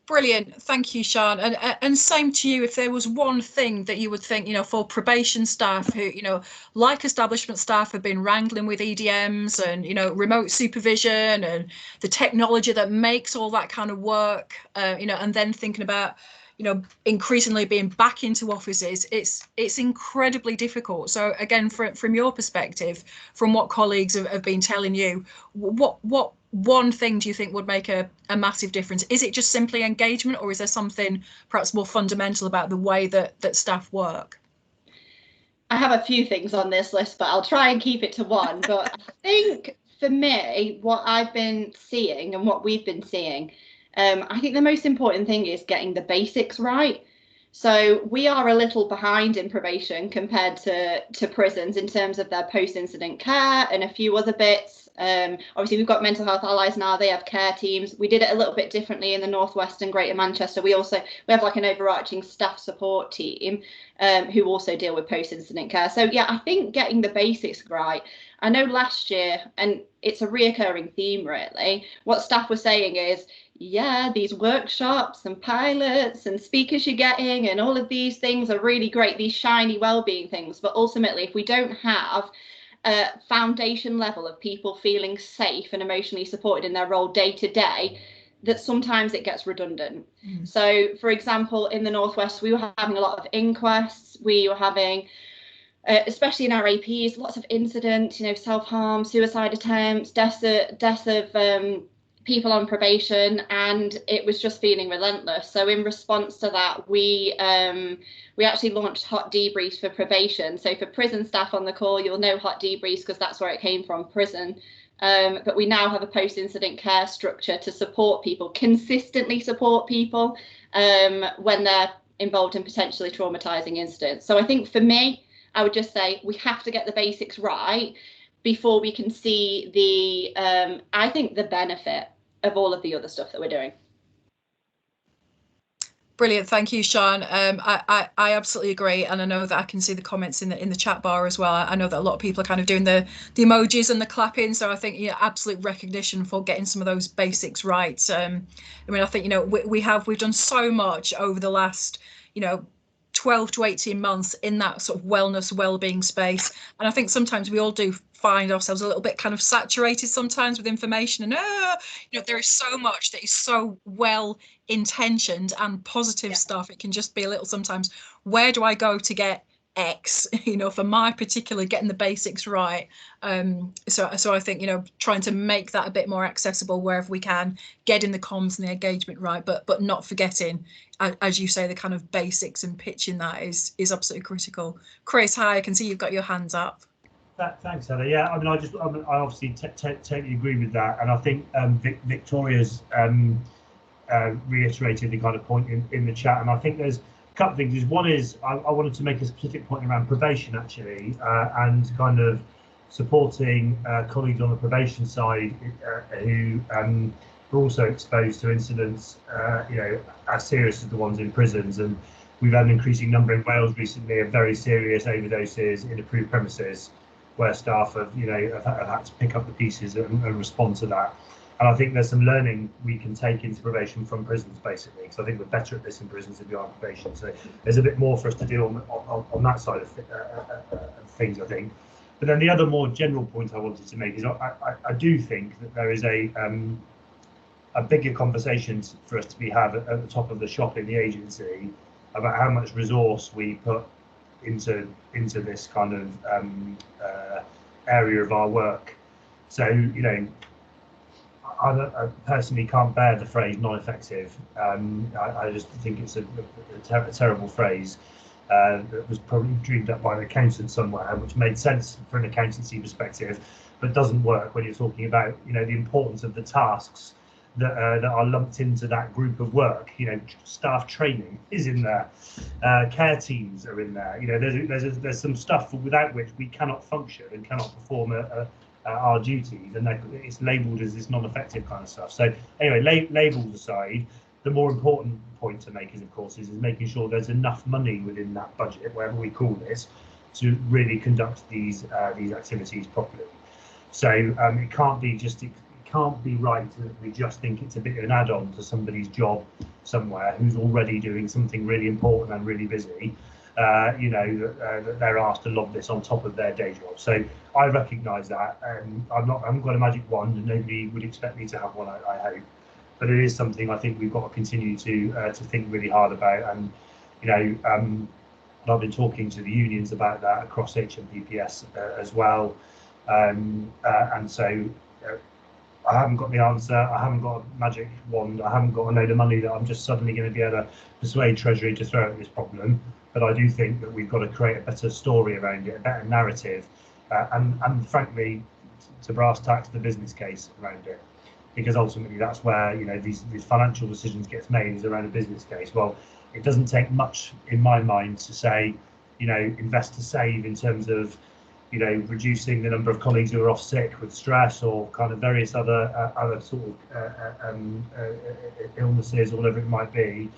Brilliant, thank you, Sian. And same to you. If there was one thing that you would think, you know, for probation staff who, you know, like establishment staff, have been wrangling with EDMs and, you know, remote supervision and the technology that makes all that kind of work, you know, and then thinking about, you know, increasingly being back into offices, it's incredibly difficult. So again, from your perspective, from what colleagues have been telling you, what one thing do you think would make a massive difference? Is it just simply engagement, or is there something perhaps more fundamental about the way that staff work? I have a few things on this list, but I'll try and keep it to one. But I think for me, what I've been seeing and what we've been seeing, I think the most important thing is getting the basics right. So we are a little behind in probation compared to prisons in terms of their post-incident care and a few other bits. Obviously, we've got mental health allies now. They have care teams. We did it a little bit differently in the Northwest and Greater Manchester. We have like an overarching staff support team who also deal with post-incident care. So yeah, I think getting the basics right. I know last year, and it's a reoccurring theme really, what staff were saying is, yeah, these workshops and pilots and speakers you're getting and all of these things are really great, these shiny wellbeing things. But ultimately, if we don't have a foundation level of people feeling safe and emotionally supported in their role day to day, that sometimes it gets redundant. So, for example, in the Northwest, we were having a lot of inquests. We were having, especially in our APs, lots of incidents, you know, self-harm, suicide attempts, deaths of people on probation, and it was just feeling relentless. So in response to that, we actually launched hot debriefs for probation. So for prison staff on the call, you'll know hot debriefs because that's where it came from, prison. But we now have a post-incident care structure to support people, consistently support people when they're involved in potentially traumatizing incidents. So I think for me, I would just say we have to get the basics right before we can see the, I think, the benefit of all of the other stuff that we're doing. Brilliant, thank you, Sian. I absolutely agree, and I know that I can see the comments in the chat bar as well. I know that a lot of people are kind of doing the emojis and the clapping, so I think, yeah, absolute recognition for getting some of those basics right. I mean, I think, you know, we've done so much over the last, you know, 12 to 18 months in that sort of wellness, well-being space. And I think sometimes we all do find ourselves a little bit kind of saturated sometimes with information, and there is so much that is so well intentioned and positive stuff. It can just be a little sometimes, where do I go to get X, for my particular getting the basics right. So I think, trying to make that a bit more accessible wherever we can, getting the comms and the engagement right, but not forgetting, as you say, the kind of basics, and pitching that is absolutely critical. Chris, hi, I can see you've got your hands up. Thanks, Heather. Yeah, I mean, I obviously totally agree with that, and I think Victoria's reiterated the kind of point in the chat, and I think there's a couple of things. One is I wanted to make a specific point around probation, actually, and kind of supporting colleagues on the probation side who are also exposed to incidents, as serious as the ones in prisons. And we've had an increasing number in Wales recently of very serious overdoses in approved premises, where staff have had to pick up the pieces and respond to that. And I think there's some learning we can take into probation from prisons, basically, because I think we're better at this in prisons than we are on probation. So there's a bit more for us to do on that side of things, I think. But then the other more general point I wanted to make is I do think that there is a bigger conversation for us to be had at the top of the shop in the agency about how much resource we put into this kind of area of our work. So I personally can't bear the phrase non-effective. I just think it's a terrible phrase that was probably dreamed up by an accountant somewhere, which made sense from an accountancy perspective, but doesn't work when you're talking about the importance of the tasks that are lumped into that group of work. Staff training is in there, care teams are in there. There's some stuff without which we cannot function and cannot perform our duties, and it's labelled as this non-effective kind of stuff. So anyway, labels aside, the more important point to make is, of course, is making sure there's enough money within that budget, whatever we call it, to really conduct these activities properly. So it can't be right that we just think it's a bit of an add-on to somebody's job somewhere who's already doing something really important and really busy, that they're asked to lob this on top of their day job. So I recognise that. I haven't got a magic wand, and nobody would expect me to have one, I hope. But it is something I think we've got to continue to think really hard about. And I've been talking to the unions about that across HMPPS as well. And so I haven't got the answer. I haven't got a magic wand. I haven't got a load of money that I'm just suddenly going to be able to persuade Treasury to throw at this problem. But I do think that we've got to create a better story around it, a better narrative, and frankly, to brass tacks, the business case around it, because ultimately that's where these financial decisions gets made, is around a business case. Well, it doesn't take much in my mind to say, invest to save in terms of reducing the number of colleagues who are off sick with stress or kind of various other sort of illnesses or whatever it might be,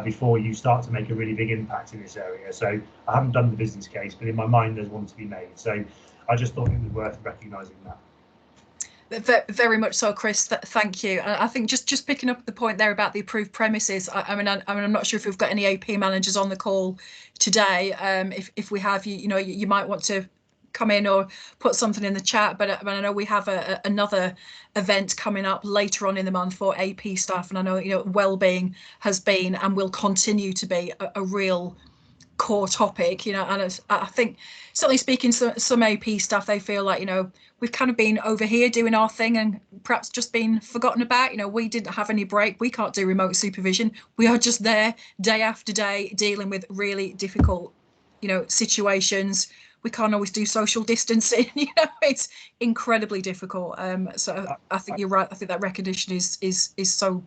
before you start to make a really big impact in this area. So I haven't done the business case, but in my mind there's one to be made. So I just thought it was worth recognising that. Very much so, Chris. Thank you. I think just picking up the point there about the approved premises. I mean, I'm not sure if we've got any AP managers on the call today. If we have, you might want to come in or put something in the chat. But I know we have another event coming up later on in the month for AP staff, and I know Wellbeing has been and will continue to be a real core topic, and I think certainly speaking to some AP staff, they feel like we've kind of been over here doing our thing and perhaps just been forgotten about. We didn't have any break. We can't do remote supervision. We are just there day after day dealing with really difficult situations. We can't always do social distancing. It's incredibly difficult. So I think you're right. I think that recognition is so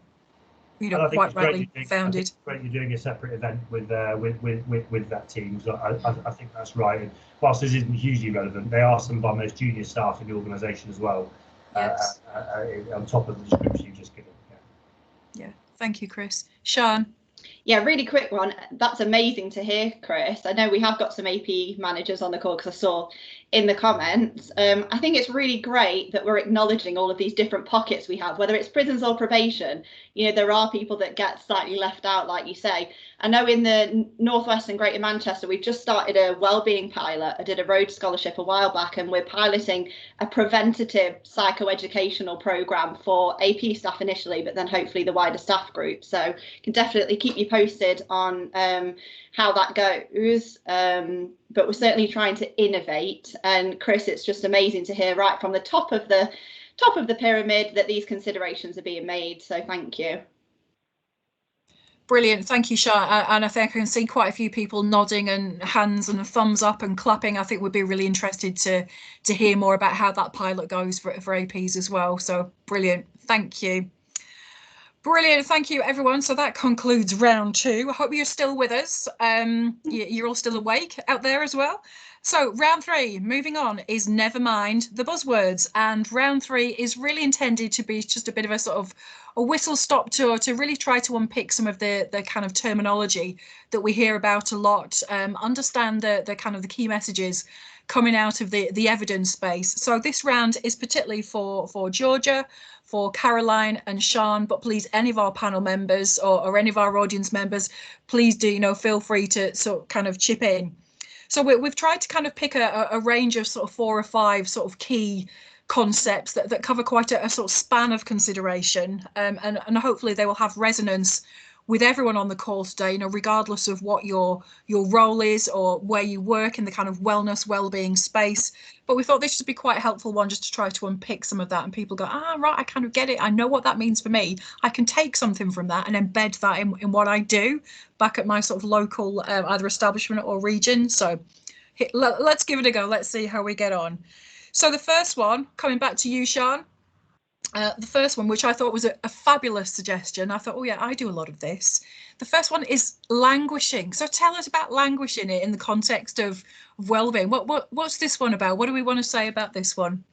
quite rightly founded. It's great you're doing a separate event with that team. So I think that's right. And whilst this isn't hugely relevant, they are some of our most junior staff in the organisation as well. Yes. On top of the description you just given. Yeah. Thank you, Chris. Sian. Yeah, really quick one. That's amazing to hear, Chris. I know we have got some AP managers on the call because I saw in the comments. I think it's really great that we're acknowledging all of these different pockets we have, whether it's prisons or probation. There are people that get slightly left out, like you say. I know in the Northwest and Greater Manchester, we've just started a Wellbeing pilot. I did a Rhodes Scholarship a while back, and we're piloting a preventative psychoeducational programme for AP staff initially, but then hopefully the wider staff group. So can definitely keep you posted on how that goes. But we're certainly trying to innovate. And Chris, it's just amazing to hear right from the top of the pyramid that these considerations are being made. So thank you. Brilliant, thank you, Shah. And I think I can see quite a few people nodding and hands and thumbs up and clapping. I think we'd be really interested to hear more about how that pilot goes for APs as well. So brilliant, thank you. Brilliant, thank you everyone. So that concludes round 2. I hope you're still with us. You're all still awake out there as well. So round 3, moving on, is never mind the buzzwords, and round 3 is really intended to be just a bit of a sort of a whistle stop tour to really try to unpick some of the kind of terminology that we hear about a lot, understand the kind of the key messages coming out of the evidence space. So this round is particularly for Georgia, for Caroline and Sean, but please, any of our panel members or any of our audience members, please do, feel free to sort of kind of chip in. So we've tried to kind of pick a range of sort of 4 or 5 sort of key concepts that cover quite a sort of span of consideration, and hopefully they will have resonance with everyone on the call today, regardless of what your role is or where you work in the kind of wellness, well-being space. But we thought this would be quite a helpful one just to try to unpick some of that, and people go, right, I kind of get it. I know what that means for me. I can take something from that and embed that in what I do back at my sort of local either establishment or region. So let's give it a go. Let's see how we get on. So the first one, coming back to you, Sean. The first one, which I thought was a fabulous suggestion. I thought, oh yeah, I do a lot of this. The first one is languishing. So tell us about languishing in the context of well-being. What's this one about? What do we want to say about this one?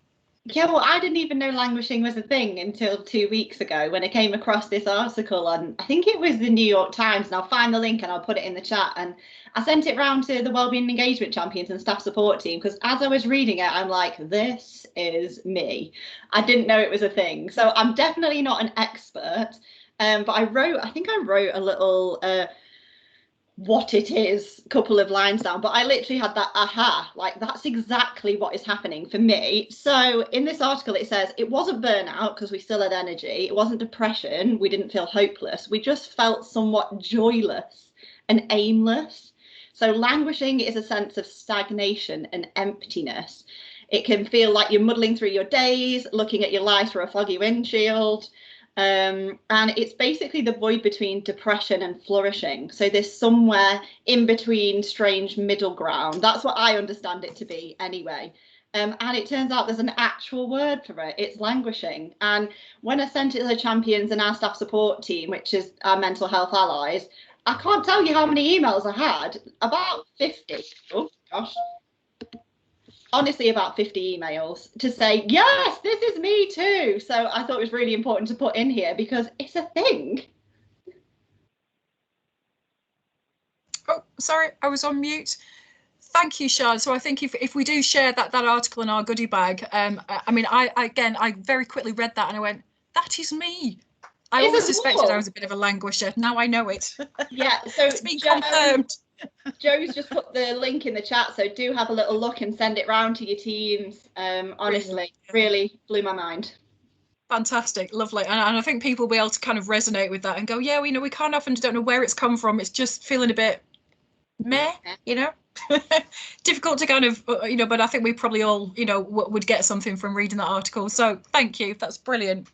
Yeah, well, I didn't even know languishing was a thing until 2 weeks ago when I came across this article on, I think it was the New York Times, and I'll find the link and I'll put it in the chat. And I sent it round to the Wellbeing Engagement Champions and staff support team, because as I was reading it, I'm like, this is me. I didn't know it was a thing. So I'm definitely not an expert, but I think I wrote a little what it is couple of lines down, but I literally had that aha, like that's exactly what is happening for me. So in this article it says it wasn't burnout because we still had energy, it wasn't depression, we didn't feel hopeless, we just felt somewhat joyless and aimless. So languishing is a sense of stagnation and emptiness. It can feel like you're muddling through your days, looking at your life through a foggy windshield. And it's basically the void between depression and flourishing. So there's somewhere in between, strange middle ground. That's what I understand it to be anyway. And it turns out there's an actual word for it. It's languishing. And when I sent it to the champions and our staff support team, which is our mental health allies, I can't tell you how many emails I had, about 50. Oh gosh. Honestly, about 50 emails to say, yes, this is me too. So I thought it was really important to put in here because it's a thing. Oh, sorry, I was on mute. Thank you, Shard. So I think if we do share that article in our goodie bag, I mean, I very quickly read that and I went, that is me. I always suspected I was a bit of a languisher. Now I know it. Yeah, so it's been confirmed. Joe's just put the link in the chat, so do have a little look and send it round to your teams. Honestly, really blew my mind. Fantastic, lovely, and I think people will be able to kind of resonate with that and go, yeah, we kind of often don't know where it's come from. It's just feeling a bit meh, difficult to kind of, but I think we probably all, would get something from reading that article. So thank you, that's brilliant.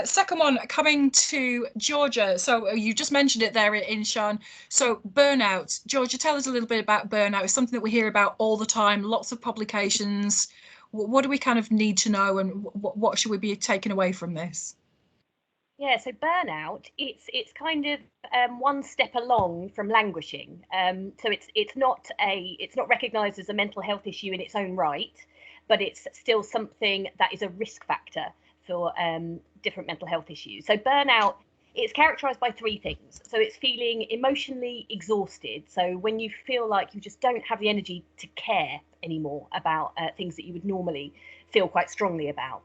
Second one, coming to Georgia. So you just mentioned it there in Sean. So burnout. Georgia, tell us a little bit about burnout. It's something that we hear about all the time, lots of publications. What do we kind of need to know, and what should we be taking away from this? Yeah, so burnout, it's kind of one step along from languishing. So it's not recognised as a mental health issue in its own right, but it's still something that is a risk factor for different mental health issues. So burnout, it's characterised by 3 things. So it's feeling emotionally exhausted. So when you feel like you just don't have the energy to care anymore about things that you would normally feel quite strongly about.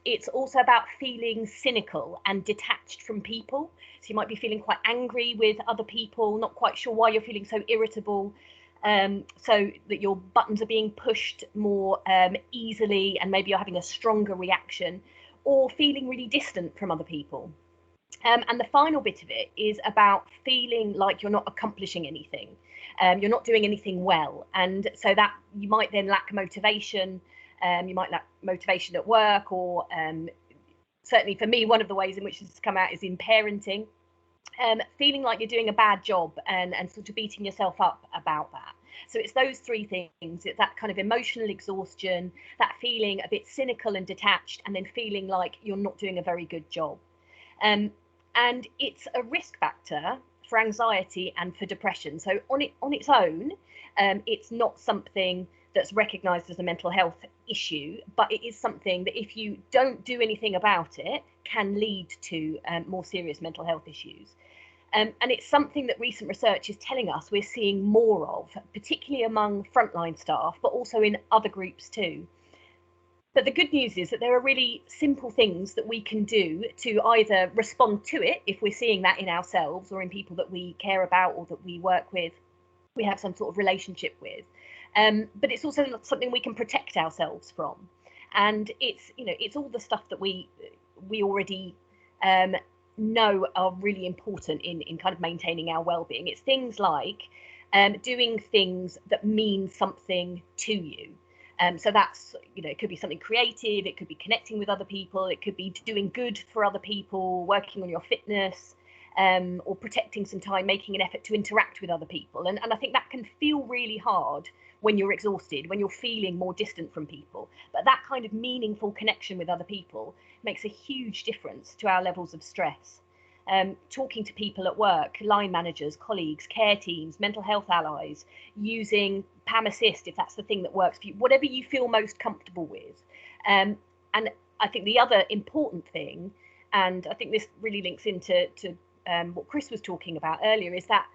It's also about feeling cynical and detached from people. So you might be feeling quite angry with other people, not quite sure why you're feeling so irritable, so that your buttons are being pushed more easily, and maybe you're having a stronger reaction, or feeling really distant from other people. And the final bit of it is about feeling like you're not accomplishing anything. You're not doing anything well. And so that you might then lack motivation. You might lack motivation at work, or certainly for me, one of the ways in which this has come out is in parenting. Feeling like you're doing a bad job, and sort of beating yourself up about that. So it's those three things. It's that kind of emotional exhaustion, that feeling a bit cynical and detached, and then feeling like you're not doing a very good job. And it's a risk factor for anxiety and for depression. So on its own, it's not something that's recognised as a mental health issue, but it is something that if you don't do anything about it, can lead to more serious mental health issues. And it's something that recent research is telling us we're seeing more of, particularly among frontline staff, but also in other groups too. But the good news is that there are really simple things that we can do to either respond to it if we're seeing that in ourselves or in people that we care about or that we work with, we have some sort of relationship with. But it's also something we can protect ourselves from. And it's all the stuff that we already know are really important in kind of maintaining our well-being. It's things like doing things that mean something to you. So that's, it could be something creative, it could be connecting with other people, it could be doing good for other people, working on your fitness, or protecting some time, making an effort to interact with other people. And I think that can feel really hard when you're exhausted, when you're feeling more distant from people. But that kind of meaningful connection with other people makes a huge difference to our levels of stress. Talking to people at work, line managers, colleagues, care teams, mental health allies, using PAM Assist if that's the thing that works for you, whatever you feel most comfortable with. And I think the other important thing, and I think this really links into what Chris was talking about earlier, is that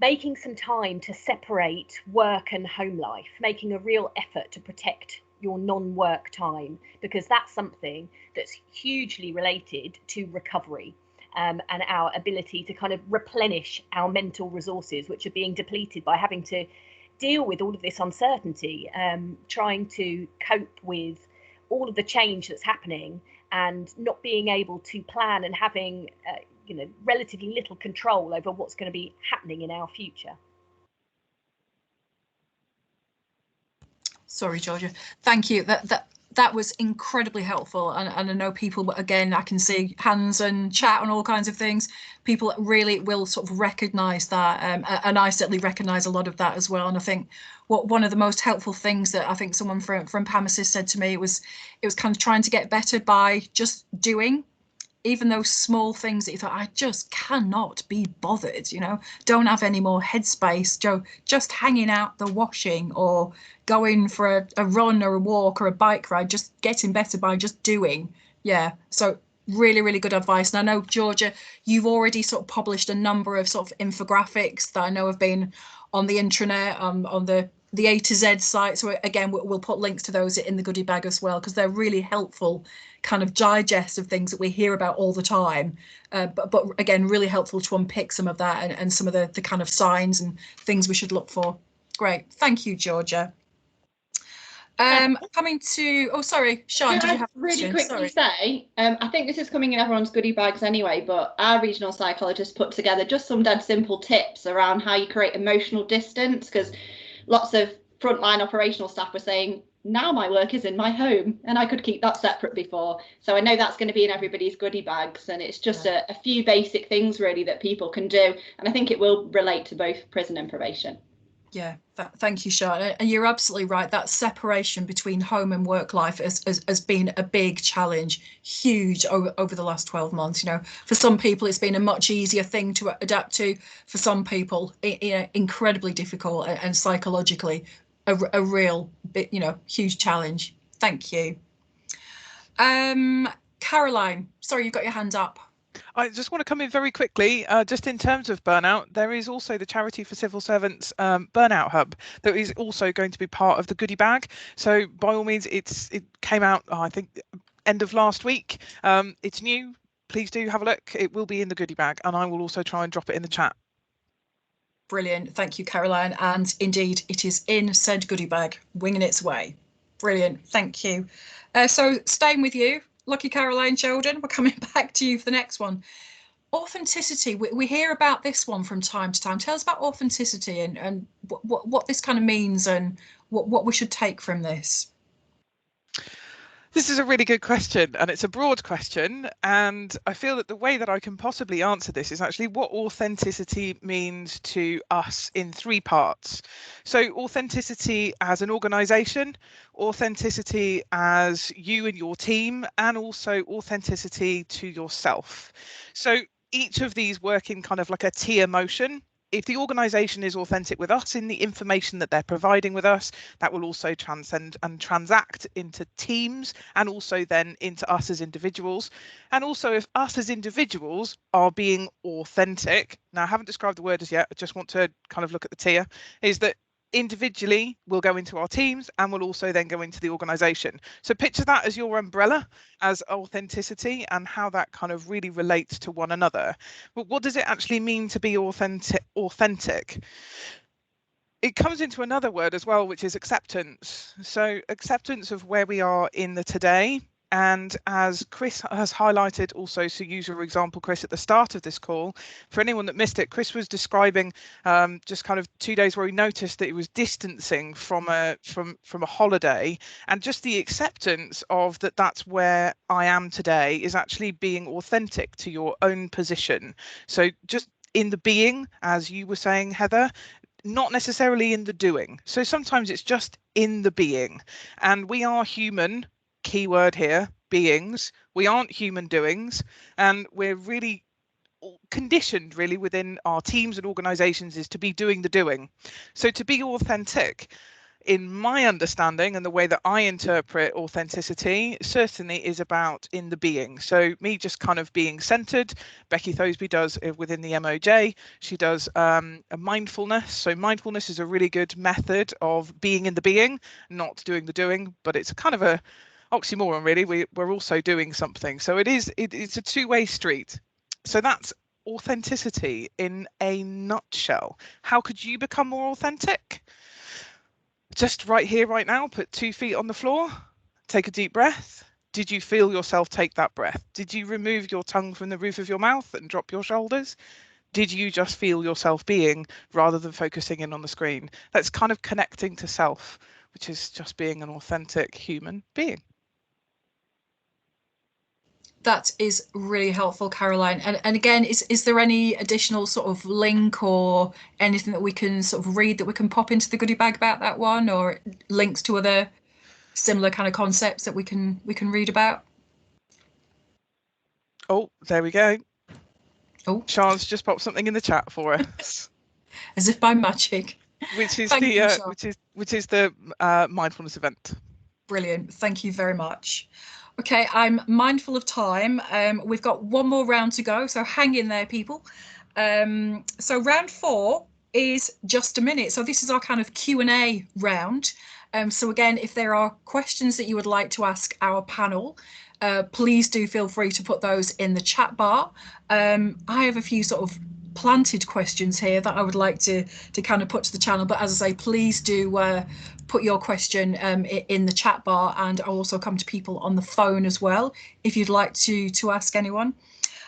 making some time to separate work and home life, making a real effort to protect your non-work time, because that's something that's hugely related to recovery. And our ability to kind of replenish our mental resources, which are being depleted by having to deal with all of this uncertainty, trying to cope with all of the change that's happening and not being able to plan and having relatively little control over what's going to be happening in our future. Sorry, Georgia. Thank you. That was incredibly helpful, and I know people, again, I can see hands and chat and all kinds of things. People really will sort of recognise that, and I certainly recognise a lot of that as well. And I think one of the most helpful things that I think someone from PAM Assist said to me, it was kind of trying to get better by just doing. Even those small things that you thought, I just cannot be bothered, don't have any more headspace, just hanging out the washing or going for a run or a walk or a bike ride, just getting better by just doing. Yeah, so really, really good advice. And I know, Georgia, you've already sort of published a number of sort of infographics that I know have been on the intranet, on the A to Z site. So again, we'll put links to those in the goodie bag as well, because they're really helpful kind of digest of things that we hear about all the time. But again, really helpful to unpick some of that and some of the kind of signs and things we should look for. Great. Thank you, Georgia. Coming to, oh, sorry, Sean, did you have a question? Really quickly say, I think this is coming in everyone's goodie bags anyway, but our regional psychologist put together just some dead simple tips around how you create emotional distance, because lots of frontline operational staff were saying, now my work is in my home and I could keep that separate before. So I know that's going to be in everybody's goodie bags, and it's just a few basic things really that people can do. And I think it will relate to both prison and probation. Yeah, thank you, Charlotte. And you're absolutely right. That separation between home and work life has been a big challenge, huge over the last 12 months. For some people, it's been a much easier thing to adapt to. For some people, incredibly difficult and psychologically a real bit, huge challenge. Thank you. Caroline, sorry, you've got your hand up. I just want to come in very quickly, just in terms of burnout. There is also the Charity for Civil Servants Burnout Hub that is also going to be part of the goodie bag. So by all means, it came out, I think, end of last week. It's new. Please do have a look. It will be in the goodie bag, and I will also try and drop it in the chat. Brilliant. Thank you, Caroline. And indeed, it is in said goodie bag, winging its way. Brilliant. Thank you. So staying with you, lucky Caroline Sheldon, we're coming back to you for the next one. Authenticity. We hear about this one from time to time. Tell us about authenticity and what this kind of means and what we should take from this. This is a really good question, and it's a broad question, and I feel that the way that I can possibly answer this is actually what authenticity means to us in 3 parts. So authenticity as an organisation, authenticity as you and your team, and also authenticity to yourself. So each of these work in kind of like a tier motion. If the organisation is authentic with us in the information that they're providing with us, that will also transcend and transact into teams and also then into us as individuals. And also if us as individuals are being authentic, now I haven't described the word as yet, I just want to kind of look at the tier, is that individually we'll go into our teams and we'll also then go into the organisation. So picture that as your umbrella, as authenticity, and how that kind of really relates to one another. But what does it actually mean to be authentic? It comes into another word as well, which is acceptance. So acceptance of where we are in the today. And as Chris has highlighted also, so use your example, Chris, at the start of this call, for anyone that missed it, Chris was describing just kind of 2 days where he noticed that he was distancing from a holiday, and just the acceptance of that that's where I am today is actually being authentic to your own position. So just in the being, as you were saying, Heather, not necessarily in the doing. So sometimes it's just in the being, and we are human. Keyword here, beings. We aren't human doings, and we're really conditioned really within our teams and organizations is to be doing the doing. So to be authentic, in my understanding and the way that I interpret authenticity, certainly is about in the being. So me just kind of being centered. Becky Thosby does within the MOJ. She does a mindfulness. So mindfulness is a really good method of being in the being, not doing the doing, but it's kind of a oxymoron really. We're also doing something. So it's a two-way street. So that's authenticity in a nutshell. How could you become more authentic? Just right here, right now, put 2 feet on the floor, take a deep breath. Did you feel yourself take that breath? Did you remove your tongue from the roof of your mouth and drop your shoulders? Did you just feel yourself being rather than focusing in on the screen? That's kind of connecting to self, which is just being an authentic human being. That is really helpful, Caroline. And again, is there any additional sort of link or anything that we can sort of read that we can pop into the goodie bag about that one, or links to other similar kind of concepts that we can read about? Oh, there we go. Oh, Sean's just popped something in the chat for us. As if by magic. Which is Thank you, which is the mindfulness event. Brilliant. Thank you very much. Okay, I'm mindful of time. We've got one more round to go, so hang in there, people. So round 4 is just a minute. So this is our kind of Q&A round. So again, if there are questions that you would like to ask our panel, please do feel free to put those in the chat bar. I have a few sort of planted questions here that I would like to kind of put to the channel, but as I say, please do put your question in the chat bar, and I'll also come to people on the phone as well if you'd like to ask anyone.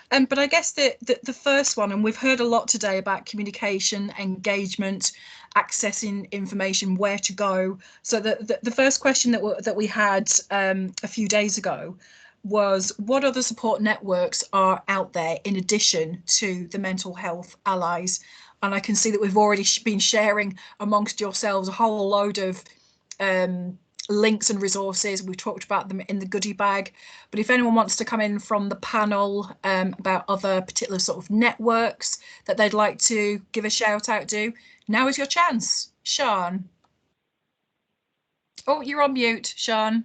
But I guess the first one, and we've heard a lot today about communication, engagement, accessing information, where to go. So the first question that we had a few days ago was, what other support networks are out there in addition to the mental health allies? And I can see that we've already been sharing amongst yourselves a whole load of links and resources. We've talked about them in the goodie bag, but if anyone wants to come in from the panel about other particular sort of networks that they'd like to give a shout out to, now is your chance. Sean. Oh, you're on mute, Sean.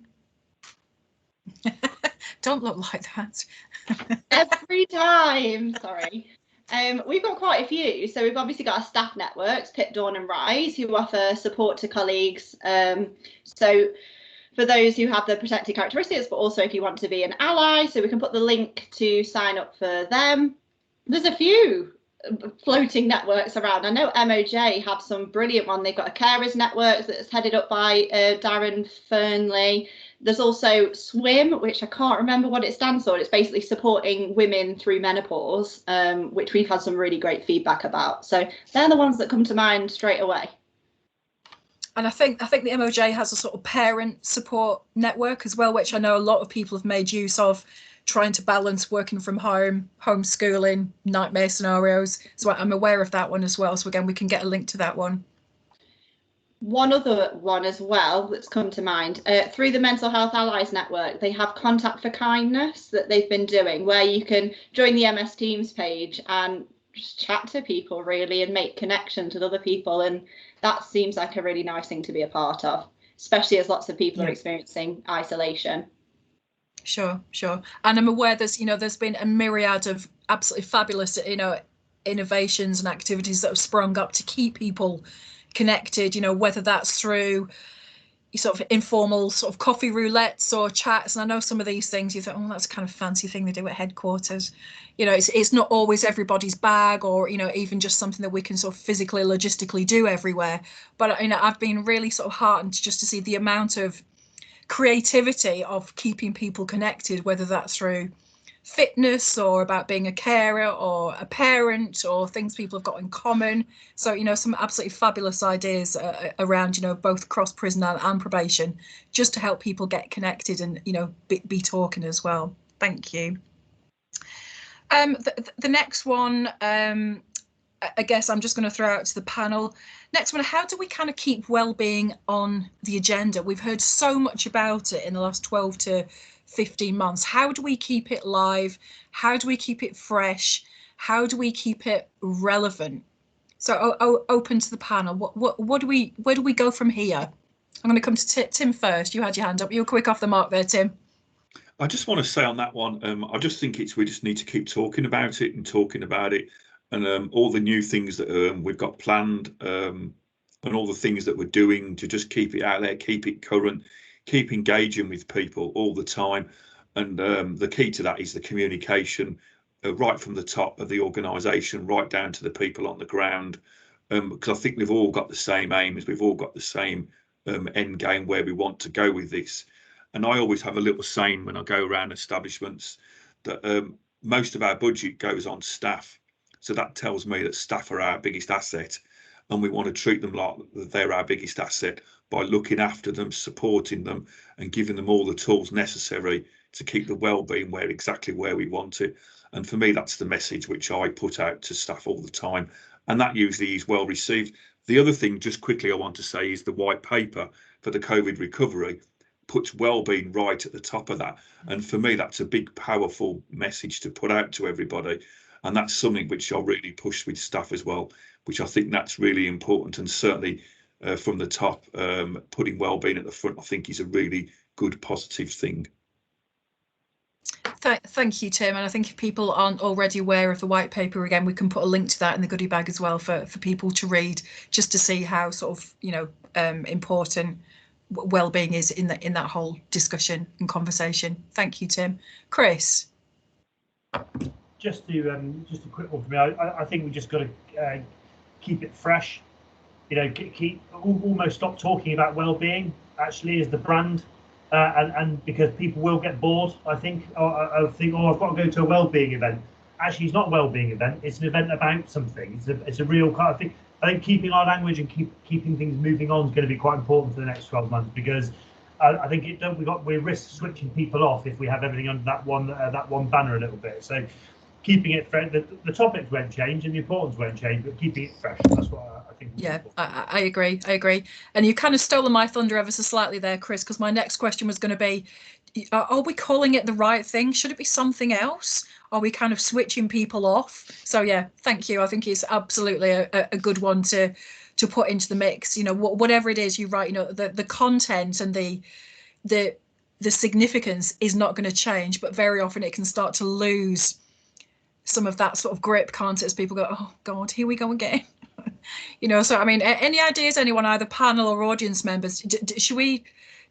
Don't look like that. Every time, sorry. We've got quite a few. So we've obviously got our staff networks, Pip, Dawn and Rise, who offer support to colleagues. So for those who have the protected characteristics, but also if you want to be an ally. So we can put the link to sign up for them. There's a few floating networks around. I know MOJ have some brilliant one. They've got a carers network that's headed up by Darren Fernley. There's also SWIM, which I can't remember what it stands for. It's basically supporting women through menopause, which we've had some really great feedback about. So they're the ones that come to mind straight away. And I think the MOJ has a sort of parent support network as well, which I know a lot of people have made use of, trying to balance working from home, homeschooling, nightmare scenarios. So I'm aware of that one as well. So again, we can get a link to that one. One other one as well that's come to mind, through the Mental Health Allies Network, they have Contact for Kindness that they've been doing, where you can join the MS Teams page and just chat to people really and make connections with other people. And that seems like a really nice thing to be a part of, especially as lots of people are experiencing isolation. Sure. And I'm aware there's been a myriad of absolutely fabulous, innovations and activities that have sprung up to keep people connected, whether that's through sort of informal sort of coffee roulettes or chats. And I know some of these things you think, oh, that's a kind of fancy thing they do at headquarters. It's not always everybody's bag, or even just something that we can sort of physically, logistically do everywhere. But I've been really sort of heartened just to see the amount of creativity of keeping people connected, whether that's through fitness or about being a carer or a parent or things people have got in common. So some absolutely fabulous ideas around both cross prison and probation, just to help people get connected and be talking as well. Thank you. The next one, I guess I'm just going to throw out to the panel. Next one, how do we kind of keep well-being on the agenda? We've heard so much about it in the last 12 to 15 months. How do we keep it live? How do we keep it fresh? How do we keep it relevant? So open to the panel. Where do we go from here? I'm going to come to Tim first. You had your hand up. You were quick off the mark there, Tim. I just want to say on that one, I just think we just need to keep talking about it and all the new things that we've got planned, and all the things that we're doing to just keep it out there, keep it current, keep engaging with people all the time. And the key to that is the communication, right from the top of the organisation right down to the people on the ground, because I think we've all got the same aims, we've all got the same end game where we want to go with this. And I always have a little saying when I go around establishments that most of our budget goes on staff. So that tells me that staff are our biggest asset, and we want to treat them like they're our biggest asset by looking after them, supporting them, and giving them all the tools necessary to keep the well-being exactly where we want it. And for me, that's the message which I put out to staff all the time, and that usually is well received. The other thing, just quickly, I want to say is the white paper for the COVID recovery puts well-being right at the top of that. And for me, that's a big, powerful message to put out to everybody. And that's something which I really push with staff as well, which I think that's really important. And certainly from the top, putting well-being at the front, I think is a really good, positive thing. Thank you, Tim. And I think if people aren't already aware of the white paper, again, we can put a link to that in the goodie bag as well for people to read, just to see how sort of, important well-being is in that whole discussion and conversation. Thank you, Tim. Chris. Just a quick one for me. I think we just got to keep it fresh. Keep almost stop talking about well-being actually as the brand, and because people will get bored. I think I've got to go to a well-being event. Actually, it's not a well-being event. It's an event about something. It's a real kind of thing. I think keeping our language and keeping things moving on is going to be quite important for the next 12 months, because I think we risk switching people off if we have everything under that one banner a little bit. So keeping it fresh, the topics won't change and the importance won't change, but keeping it fresh, that's what I think. Yeah, I agree. And you kind of stolen my thunder ever so slightly there, Chris, because my next question was going to be, are we calling it the right thing? Should it be something else? Are we kind of switching people off? So yeah, thank you. I think it's absolutely a good one to put into the mix. Whatever it is, you're right. The content and the significance is not going to change, but very often it can start to lose some of that sort of grip, can't it? As people go, oh God, here we go again. So I mean, any ideas, anyone, either panel or audience members? Should we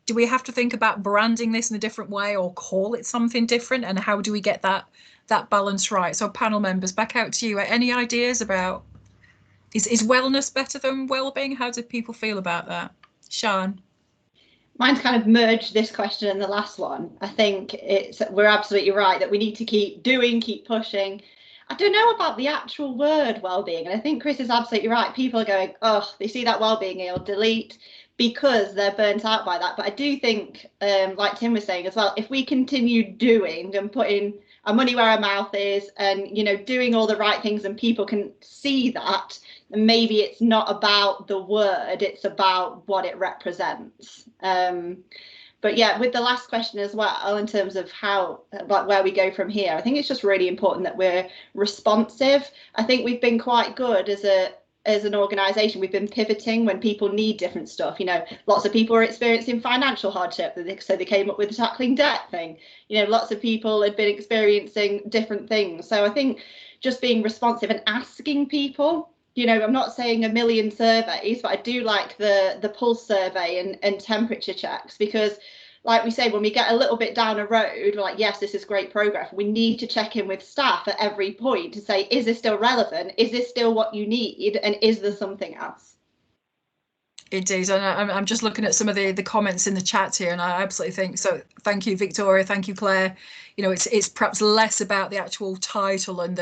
Do we have to think about branding this in a different way or call it something different? And how do we get that balance right? So panel members, back out to you. Any ideas about, is wellness better than well-being? How do people feel about that? Sian? Mine's kind of merged this question and the last one. I think we're absolutely right that we need to keep doing, keep pushing. I don't know about the actual word well-being, and I think Chris is absolutely right. People are going, oh, they see that well-being, they'll delete because they're burnt out by that. But I do think, like Tim was saying as well, if we continue doing and putting our money where our mouth is, and doing all the right things, and people can see that, and maybe it's not about the word, it's about what it represents. But yeah, with the last question as well, in terms of how, like, where we go from here, I think it's just really important that we're responsive. I think we've been quite good as an organisation. We've been pivoting when people need different stuff. Lots of people are experiencing financial hardship, so they came up with the tackling debt thing. Lots of people had been experiencing different things. So I think just being responsive and asking people. I'm not saying a million surveys, but I do like the pulse survey and temperature checks, because like we say, when we get a little bit down a road, we're like, yes, this is great progress. We need to check in with staff at every point to say, is this still relevant? Is this still what you need? And is there something else? Indeed, and I'm just looking at some of the comments in the chat here, and I absolutely think so. Thank you, Victoria. Thank you, Claire. It's perhaps less about the actual title and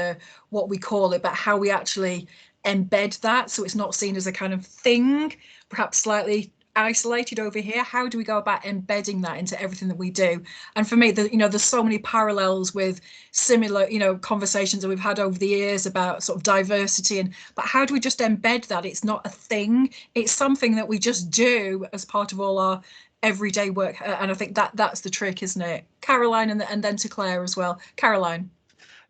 what we call it, but how we actually embed that, so it's not seen as a kind of thing, perhaps slightly isolated over here. How do we go about embedding that into everything that we do? And for me, there's so many parallels with similar conversations that we've had over the years about sort of diversity, but how do we just embed that? It's not a thing, it's something that we just do as part of all our everyday work. And I think that's the trick, isn't it? Caroline, and then to Claire as well. Caroline.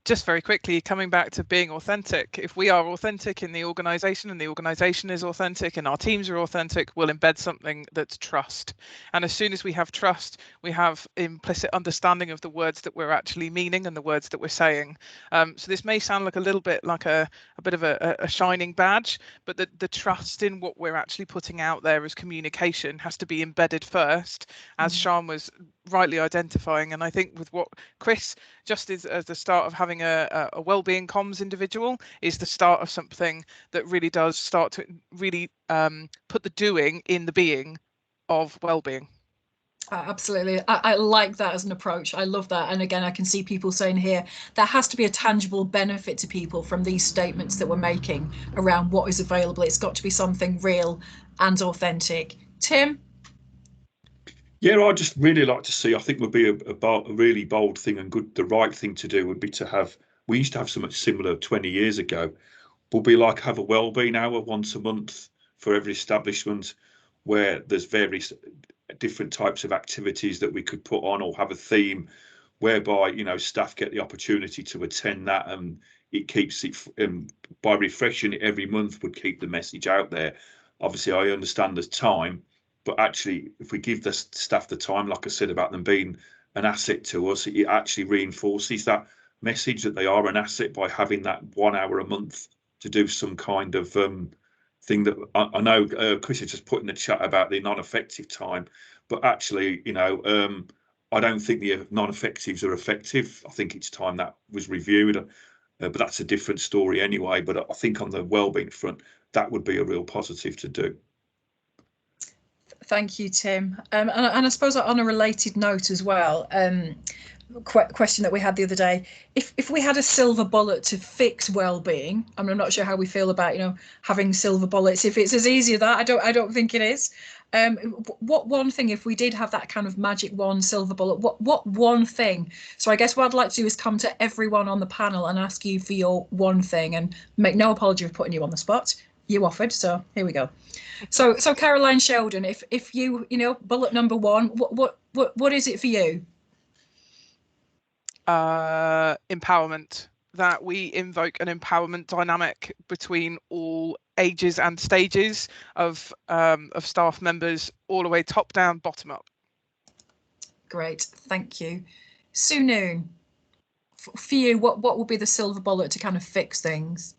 Just very quickly, coming back to being authentic, if we are authentic in the organisation and the organisation is authentic and our teams are authentic, we'll embed something that's trust. And as soon as we have trust, we have implicit understanding of the words that we're actually meaning and the words that we're saying. So this may sound like a little bit like a bit of a shining badge, but the trust in what we're actually putting out there as communication has to be embedded first, as Sian was rightly identifying. And I think with what Chris just is as the start of having a wellbeing comms individual is the start of something that really does start to really put the doing in the being of wellbeing. Absolutely. I like that as an approach. I love that. And again, I can see people saying here, there has to be a tangible benefit to people from these statements that we're making around what is available. It's got to be something real and authentic. Tim? Yeah, I'd just really like to see, I think would be a really bold thing and the right thing to do would be to have, we used to have something similar 20 years ago, would be like have a wellbeing hour once a month for every establishment, where there's various different types of activities that we could put on, or have a theme whereby, staff get the opportunity to attend that, and it keeps it, by refreshing it every month, would keep the message out there. Obviously, I understand there's time, but actually, if we give the staff the time, like I said, about them being an asset to us, it actually reinforces that message that they are an asset by having that 1 hour a month to do some kind of thing that I know Chris has just put in the chat about the non-effective time, but actually, I don't think the non-effectives are effective. I think it's time that was reviewed, but that's a different story anyway. But I think on the wellbeing front, that would be a real positive to do. Thank you, Tim. And I suppose on a related note as well, question that we had the other day, if we had a silver bullet to fix well-being, I'm not sure how we feel about having silver bullets. If it's as easy as that, I don't think it is. What one thing, if we did have that kind of magic wand silver bullet, what one thing? So I guess what I'd like to do is come to everyone on the panel and ask you for your one thing, and make no apology for putting you on the spot. You offered, so here we go. So Caroline Sheldon, if you bullet number one, what is it for you? Empowerment. That we invoke an empowerment dynamic between all ages and stages of staff members, all the way top down, bottom up. Great, thank you. Sue Noon, for you, what would be the silver bullet to kind of fix things?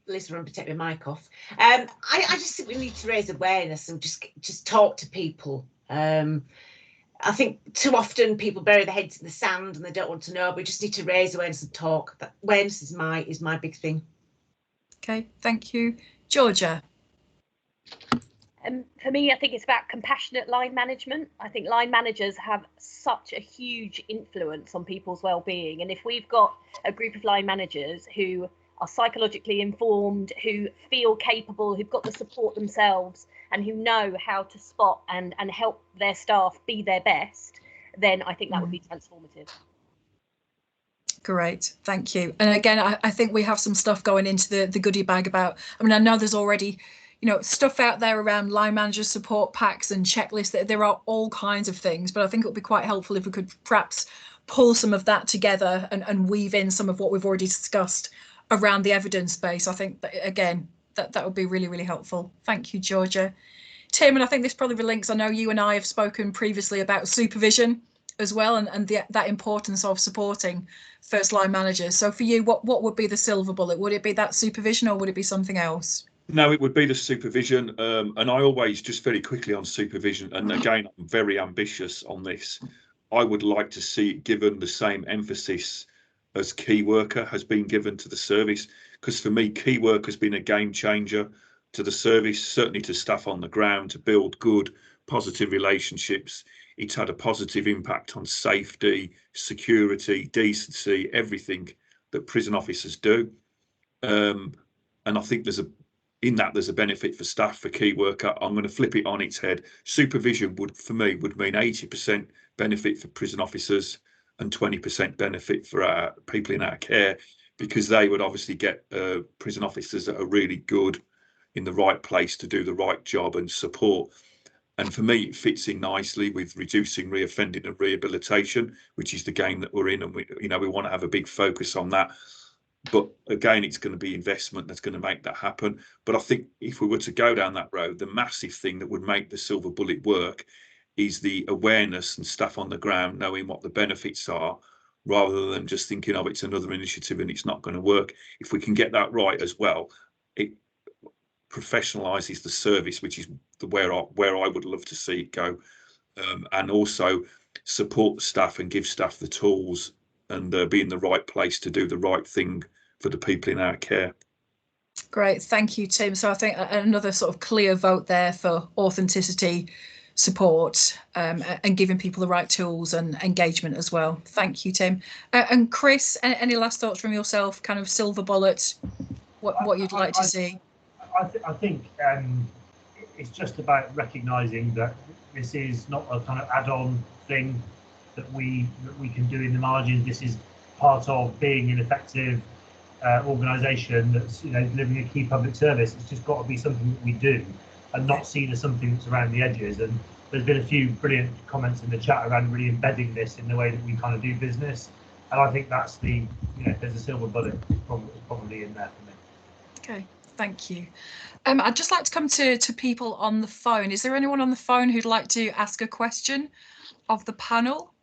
Liz, remember to take my mic off. I just think we need to raise awareness and just talk to people I think too often people bury their heads in the sand and they don't want to know. We just need to raise awareness and talk. That awareness is my big thing. Okay, thank you. Georgia. For me, I think it's about compassionate line management. I think line managers have such a huge influence on people's well-being. And if we've got a group of line managers who are psychologically informed, who feel capable, who've got the support themselves, and who know how to spot and help their staff be their best, then I think that would be transformative. Great, thank you. And again, I think we have some stuff going into the goodie bag about, I mean, I know there's already, you know, stuff out there around line manager support packs and checklists. There are all kinds of things, but I think it would be quite helpful if we could perhaps pull some of that together and weave in some of what we've already discussed around the evidence base. I think that, again, that would be really, really helpful. Thank you, Georgia. Tim, and I think this probably links, I know you and I have spoken previously about supervision as well, and that importance of supporting first line managers. So for you, what would be the silver bullet? Would it be that supervision or would it be something else? No, it would be the supervision. And I always, just very quickly on supervision, and again, I'm very ambitious on this. I would like to see it given the same emphasis as key worker has been given to the service, because for me, key work has been a game changer to the service, certainly to staff on the ground, to build good, positive relationships. It's had a positive impact on safety, security, decency, everything that prison officers do. And I think there's a benefit for staff, for key worker. I'm going to flip it on its head. Supervision would, for me, would mean 80% benefit for prison officers and 20% benefit for our people in our care, because they would obviously get prison officers that are really good in the right place to do the right job and support. And for me, it fits in nicely with reducing reoffending and rehabilitation, which is the game that we're in. And we want to have a big focus on that. But again, it's going to be investment that's going to make that happen. But I think if we were to go down that road, the massive thing that would make the silver bullet work is the awareness and staff on the ground knowing what the benefits are, rather than just thinking, oh, it's another initiative and it's not going to work. If we can get that right as well, it professionalizes the service, which is where I would love to see it go, and also support the staff and give staff the tools and be in the right place to do the right thing for the people in our care. Great, thank you, Tim. So I think another sort of clear vote there for authenticity, support, and giving people the right tools and engagement as well. Thank you, Tim. And Chris, any last thoughts from yourself, kind of silver bullet, what you'd like to see? I think it's just about recognising that this is not a kind of add-on thing that we can do in the margins. This is part of being an effective organisation that's delivering a key public service. It's just got to be something that we do and not seen as something that's around the edges. And there's been a few brilliant comments in the chat around really embedding this in the way that we kind of do business. And I think that's the, there's a silver bullet probably in there for me. Okay, thank you. I'd just like to come to people on the phone. Is there anyone on the phone who'd like to ask a question of the panel?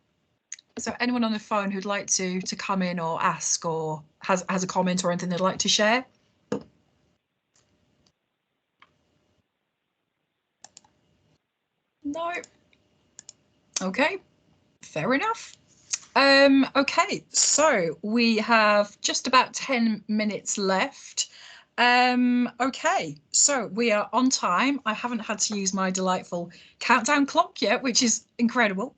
Is there anyone on the phone who'd like to come in or ask, or has a comment or anything they'd like to share? No. Okay, fair enough. Okay, so we have just about 10 minutes left. Okay, so we are on time. I haven't had to use my delightful countdown clock yet, which is incredible.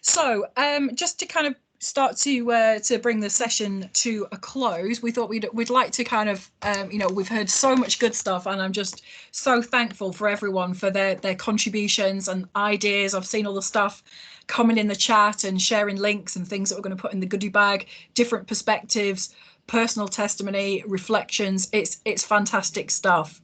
So just to kind of start to bring the session to a close, we thought we'd like to kind of we've heard so much good stuff, and I'm just so thankful for everyone for their contributions and ideas. I've seen all the stuff coming in the chat and sharing links and things that we're going to put in the goodie bag, different perspectives, personal testimony, reflections. It's fantastic stuff.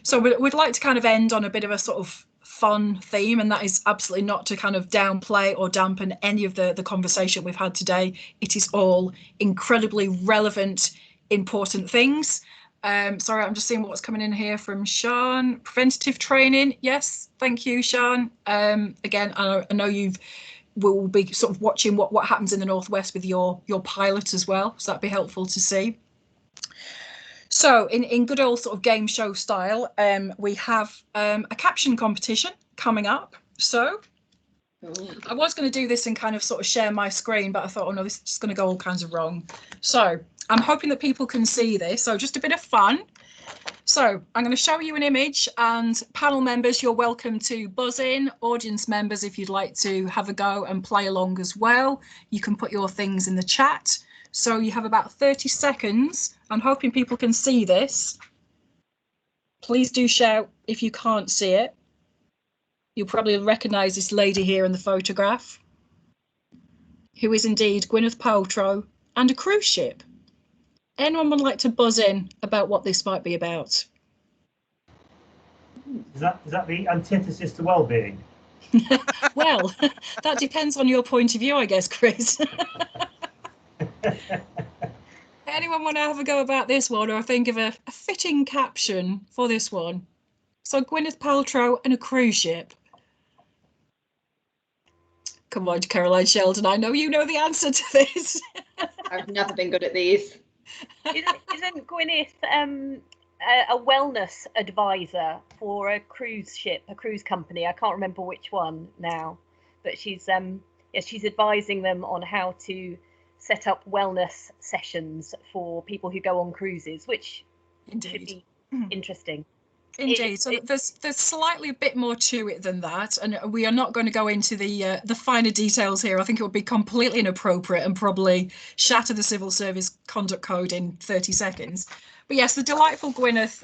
So we'd like to kind of end on a bit of a sort of fun theme, and that is absolutely not to kind of downplay or dampen any of the conversation we've had today. It is all incredibly relevant, important things. Sorry, I'm just seeing what's coming in here from Sean. Preventative training, yes, thank you, Sean. Again, I know we'll be sort of watching what happens in the Northwest with your pilot as well, so that'd be helpful to see. So in good old sort of game show style, we have a caption competition coming up. So I was going to do this and kind of sort of share my screen, but I thought, oh no, this is just going to go all kinds of wrong. So I'm hoping that people can see this. So just a bit of fun. So I'm going to show you an image, and panel members, you're welcome to buzz in. Audience members, if you'd like to have a go and play along as well, you can put your things in the chat. So you have about 30 seconds. I'm hoping people can see this. Please do shout if you can't see it. You'll probably recognise this lady here in the photograph, who is indeed Gwyneth Paltrow and a cruise ship. Anyone would like to buzz in about what this might be about? Is that the antithesis to well-being? Well, that depends on your point of view, I guess, Chris. Anyone want to have a go about this one, or think of a fitting caption for this one? So Gwyneth Paltrow and a cruise ship. Come on, Caroline Sheldon, I know you know the answer to this. I've never been good at these. Isn't Gwyneth a wellness advisor for a cruise ship, a cruise company? I can't remember which one now, but she's advising them on how to set up wellness sessions for people who go on cruises, which Indeed. should be interesting. Indeed. So there's slightly a bit more to it than that, and we are not going to go into the finer details here. I think it would be completely inappropriate and probably shatter the Civil Service Conduct Code in 30 seconds. But yes, the delightful Gwyneth,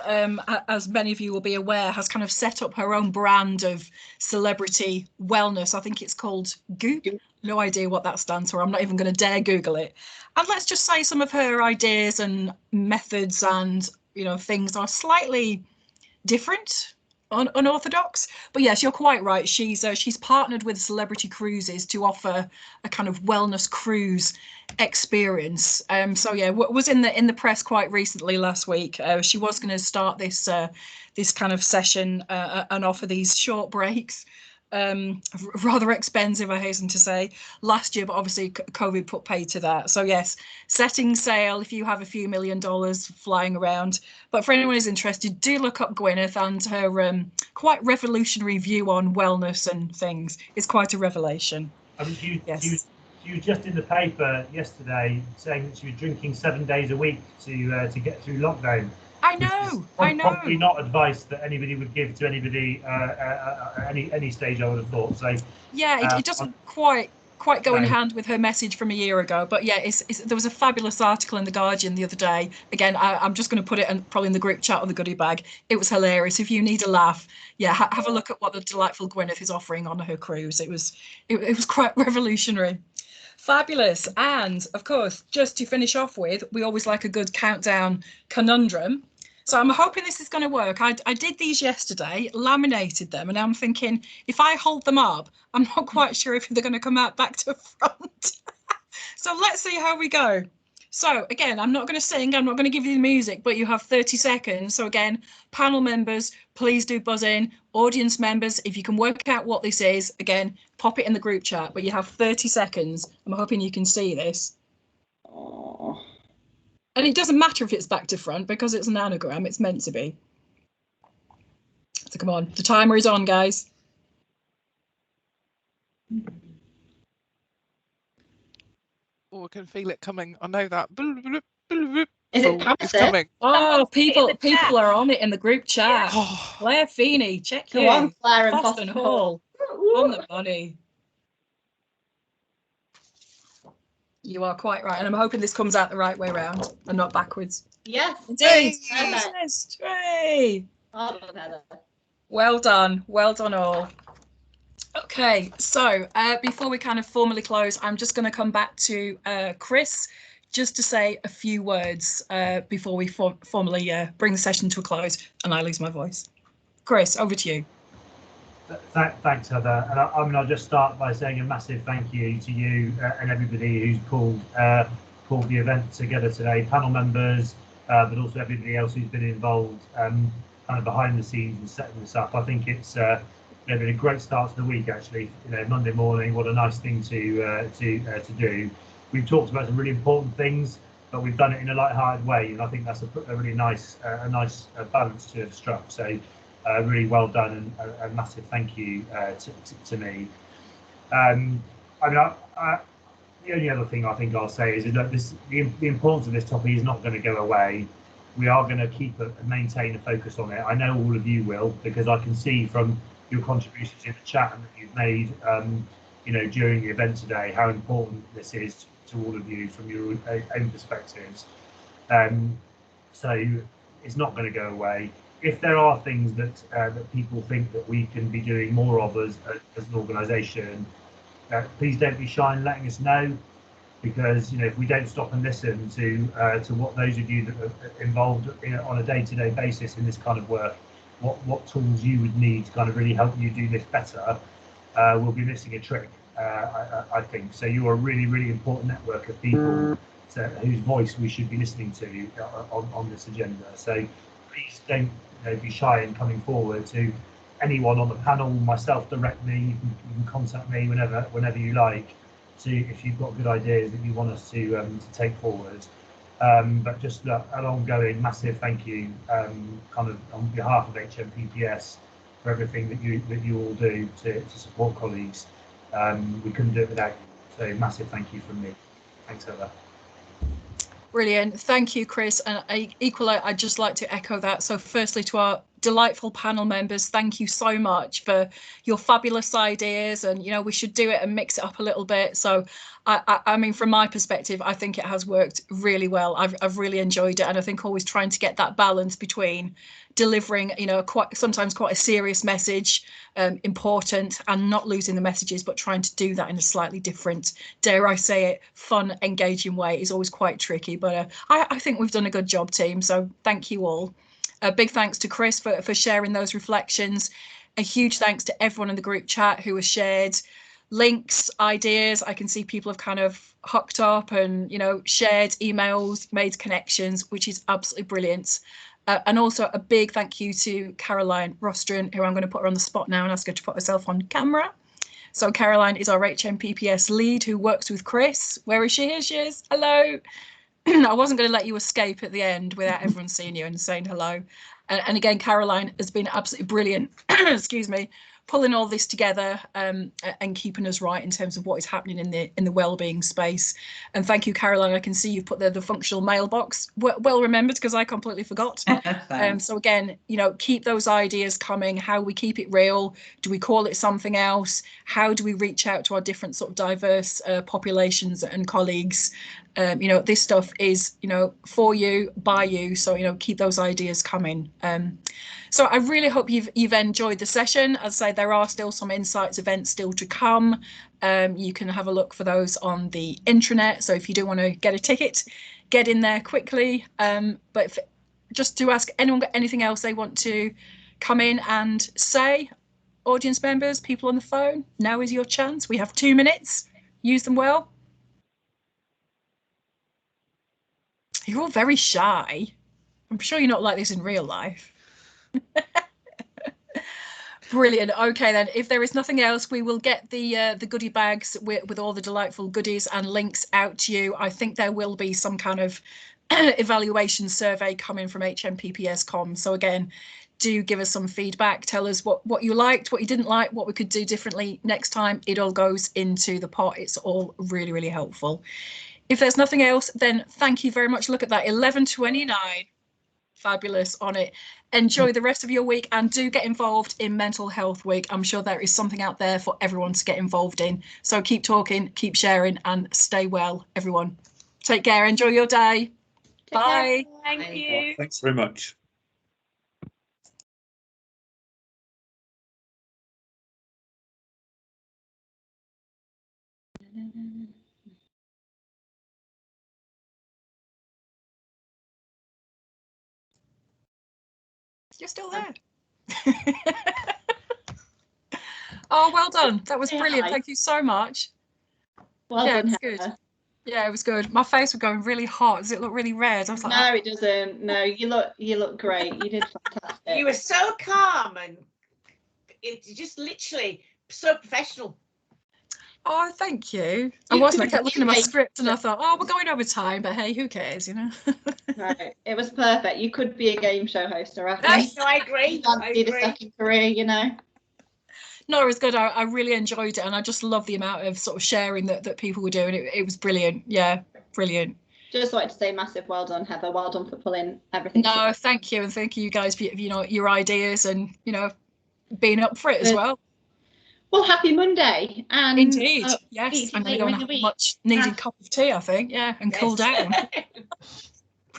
as many of you will be aware, has kind of set up her own brand of celebrity wellness. I think it's called Goop. No idea what that stands for. I'm not even going to dare Google it. And let's just say some of her ideas and methods and things are slightly different, unorthodox. But yes, you're quite right. She's partnered with Celebrity Cruises to offer a kind of wellness cruise experience. So yeah, was in the press quite recently last week. She was going to start this kind of session and offer these short breaks. Rather expensive, I hasten to say, last year, but obviously COVID put paid to that. So yes, setting sail if you have a few $1 million flying around. But for anyone who's interested, do look up Gwyneth and her quite revolutionary view on wellness and things. It's quite a revelation. I mean, she was just in the paper yesterday saying that she was drinking 7 days a week to get through lockdown. I know. Probably not advice that anybody would give to anybody at any stage, I would have thought. So yeah, it doesn't quite go in hand with her message from a year ago. But yeah, there was a fabulous article in The Guardian the other day. Again, I'm just going to put it probably in the group chat or the goodie bag. It was hilarious. If you need a laugh, yeah, have a look at what the delightful Gwyneth is offering on her cruise. It was quite revolutionary. Fabulous. And of course, just to finish off with, we always like a good countdown conundrum. So I'm hoping this is going to work. I did these yesterday, laminated them, and I'm thinking if I hold them up, I'm not quite sure if they're going to come out back to front. So let's see how we go. So again, I'm not going to sing, I'm not going to give you the music, but you have 30 seconds. So again, panel members, please do buzz in. Audience members, if you can work out what this is, again, pop it in the group chat, but you have 30 seconds. I'm hoping you can see this. Oh. And it doesn't matter if it's back to front because it's an anagram, it's meant to be. So come on, the timer is on, guys. Oh, I can feel it coming. I know that. Is it it's coming. Oh, people are on it in the group chat. Oh. Claire Feeney, check Go you. on, Claire and Boston Hall. On the money. You are quite right, and I'm hoping this comes out the right way round and not backwards. Yes. Indeed. Hey. Well Well done all. Okay, so before we kind of formally close, I'm just going to come back to Chris just to say a few words before we formally bring the session to a close and I lose my voice. Chris, over to you. Thanks, Heather. And I'll just start by saying a massive thank you to you and everybody who's pulled the event together today, panel members, but also everybody else who's been involved kind of behind the scenes and setting this up. I think it's been a great start to the week, actually. Monday morning, what a nice thing to do. We've talked about some really important things, but we've done it in a light-hearted way, and I think that's a really nice balance to have struck. So really well done, and a massive thank you to me. I mean, the only other thing I think I'll say is that the importance of this topic is not going to go away. We are going to keep and maintain a focus on it. I know all of you will, because I can see from your contributions in the chat that you've made, during the event today, how important this is to all of you from your own perspectives. So it's not going to go away. If there are things that people think that we can be doing more of as an organisation, please don't be shy in letting us know, because if we don't stop and listen to what those of you that are involved on a day-to-day basis in this kind of work, what tools you would need to kind of really help you do this better, we'll be missing a trick, I think. So you're a really, really important network of people whose voice we should be listening to on this agenda. So please don't be shy in coming forward to anyone on the panel, myself directly. You can contact me whenever you like, if you've got good ideas that you want us to take forward. But just an ongoing massive thank you, kind of on behalf of HMPPS, for everything that you all do to support colleagues. We couldn't do it without you. So massive thank you from me. Thanks, Heather. Brilliant. Thank you, Chris. And equally, I'd just like to echo that. So firstly, to our delightful panel members, thank you so much for your fabulous ideas. And, we should do it and mix it up a little bit. So, I mean, from my perspective, I think it has worked really well. I've really enjoyed it. And I think always trying to get that balance between delivering, sometimes quite a serious message, important, and not losing the messages, but trying to do that in a slightly different, dare I say it, fun, engaging way is always quite tricky. But I think we've done a good job, team. So thank you all. A big thanks to Chris for sharing those reflections. A huge thanks to everyone in the group chat who has shared links, ideas. I can see people have kind of hooked up and, shared emails, made connections, which is absolutely brilliant. And also a big thank you to Caroline Rostron, who I'm going to put her on the spot now and ask her to put herself on camera. So Caroline is our HMPPS lead who works with Chris. Where is she? Here she is. Hello. I wasn't going to let you escape at the end without everyone seeing you and saying hello. And again, Caroline has been absolutely brilliant, excuse me, pulling all this together and keeping us right in terms of what is happening in the wellbeing space. And thank you, Caroline. I can see you've put the functional mailbox well remembered, because I completely forgot. So again, keep those ideas coming. How we keep it real? Do we call it something else? How do we reach out to our different sort of diverse populations and colleagues? This stuff is, for you, by you. So, keep those ideas coming. So I really hope you've enjoyed the session. As I say, there are still some Insights events still to come. You can have a look for those on the intranet. So if you do want to get a ticket, get in there quickly. But just to ask anyone got anything else they want to come in and say, audience members, people on the phone, now is your chance. We have 2 minutes. Use them well. You're all very shy. I'm sure you're not like this in real life. Brilliant. Okay, then, if there is nothing else, we will get the goodie bags with all the delightful goodies and links out to you. I think there will be some kind of evaluation survey coming from HMPPS Com. So again, do give us some feedback. Tell us what you liked, what you didn't like, what we could do differently next time. It all goes into the pot. It's all really, really helpful. If there's nothing else, then thank you very much. Look at that, 11:29. Fabulous on it. Enjoy the rest of your week and do get involved in Mental Health Week. I'm sure there is something out there for everyone to get involved in. So keep talking, keep sharing, and stay well, everyone. Take care. Enjoy your day. Bye. Thank you. Thanks very much. You're still there. Oh, well done. That was brilliant. Thank you so much. Well yeah, done, it was good. Yeah, it was good. My face was going really hot. Does it look really red? I was like, no, it doesn't. No, you look great. You did fantastic. You were so calm and it's just literally so professional. Oh, thank you. I wasn't. I kept looking at my script and I thought, oh, we're going over time, but hey, who cares, you know? Right, it was perfect. You could be a game show host, I reckon. No, I agree. I Be the agree. second career, you know. No, it was good. I really enjoyed it, and I just love the amount of sort of sharing that people were doing. It was brilliant. Yeah, brilliant. Just wanted to say massive well done, Heather. Well done for pulling everything. No, thank you, and thank you guys for your ideas and being up for it as well. Well, happy Monday. And indeed, yes, I'm going to go and have a much needed cup of tea, I think. Yeah, and cool down.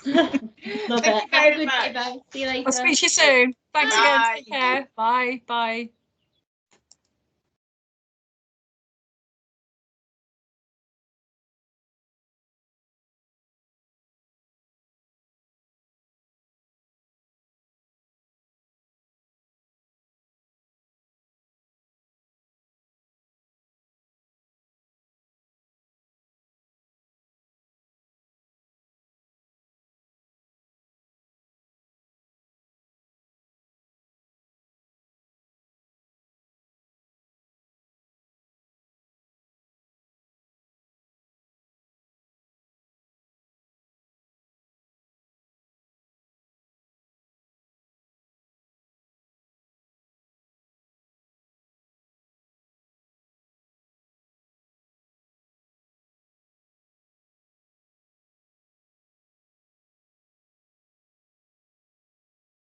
Love Thank it. you very Have a good much. day, Bev. See you later. I'll speak to you soon. Thanks Bye. again. Take care. Bye. Bye.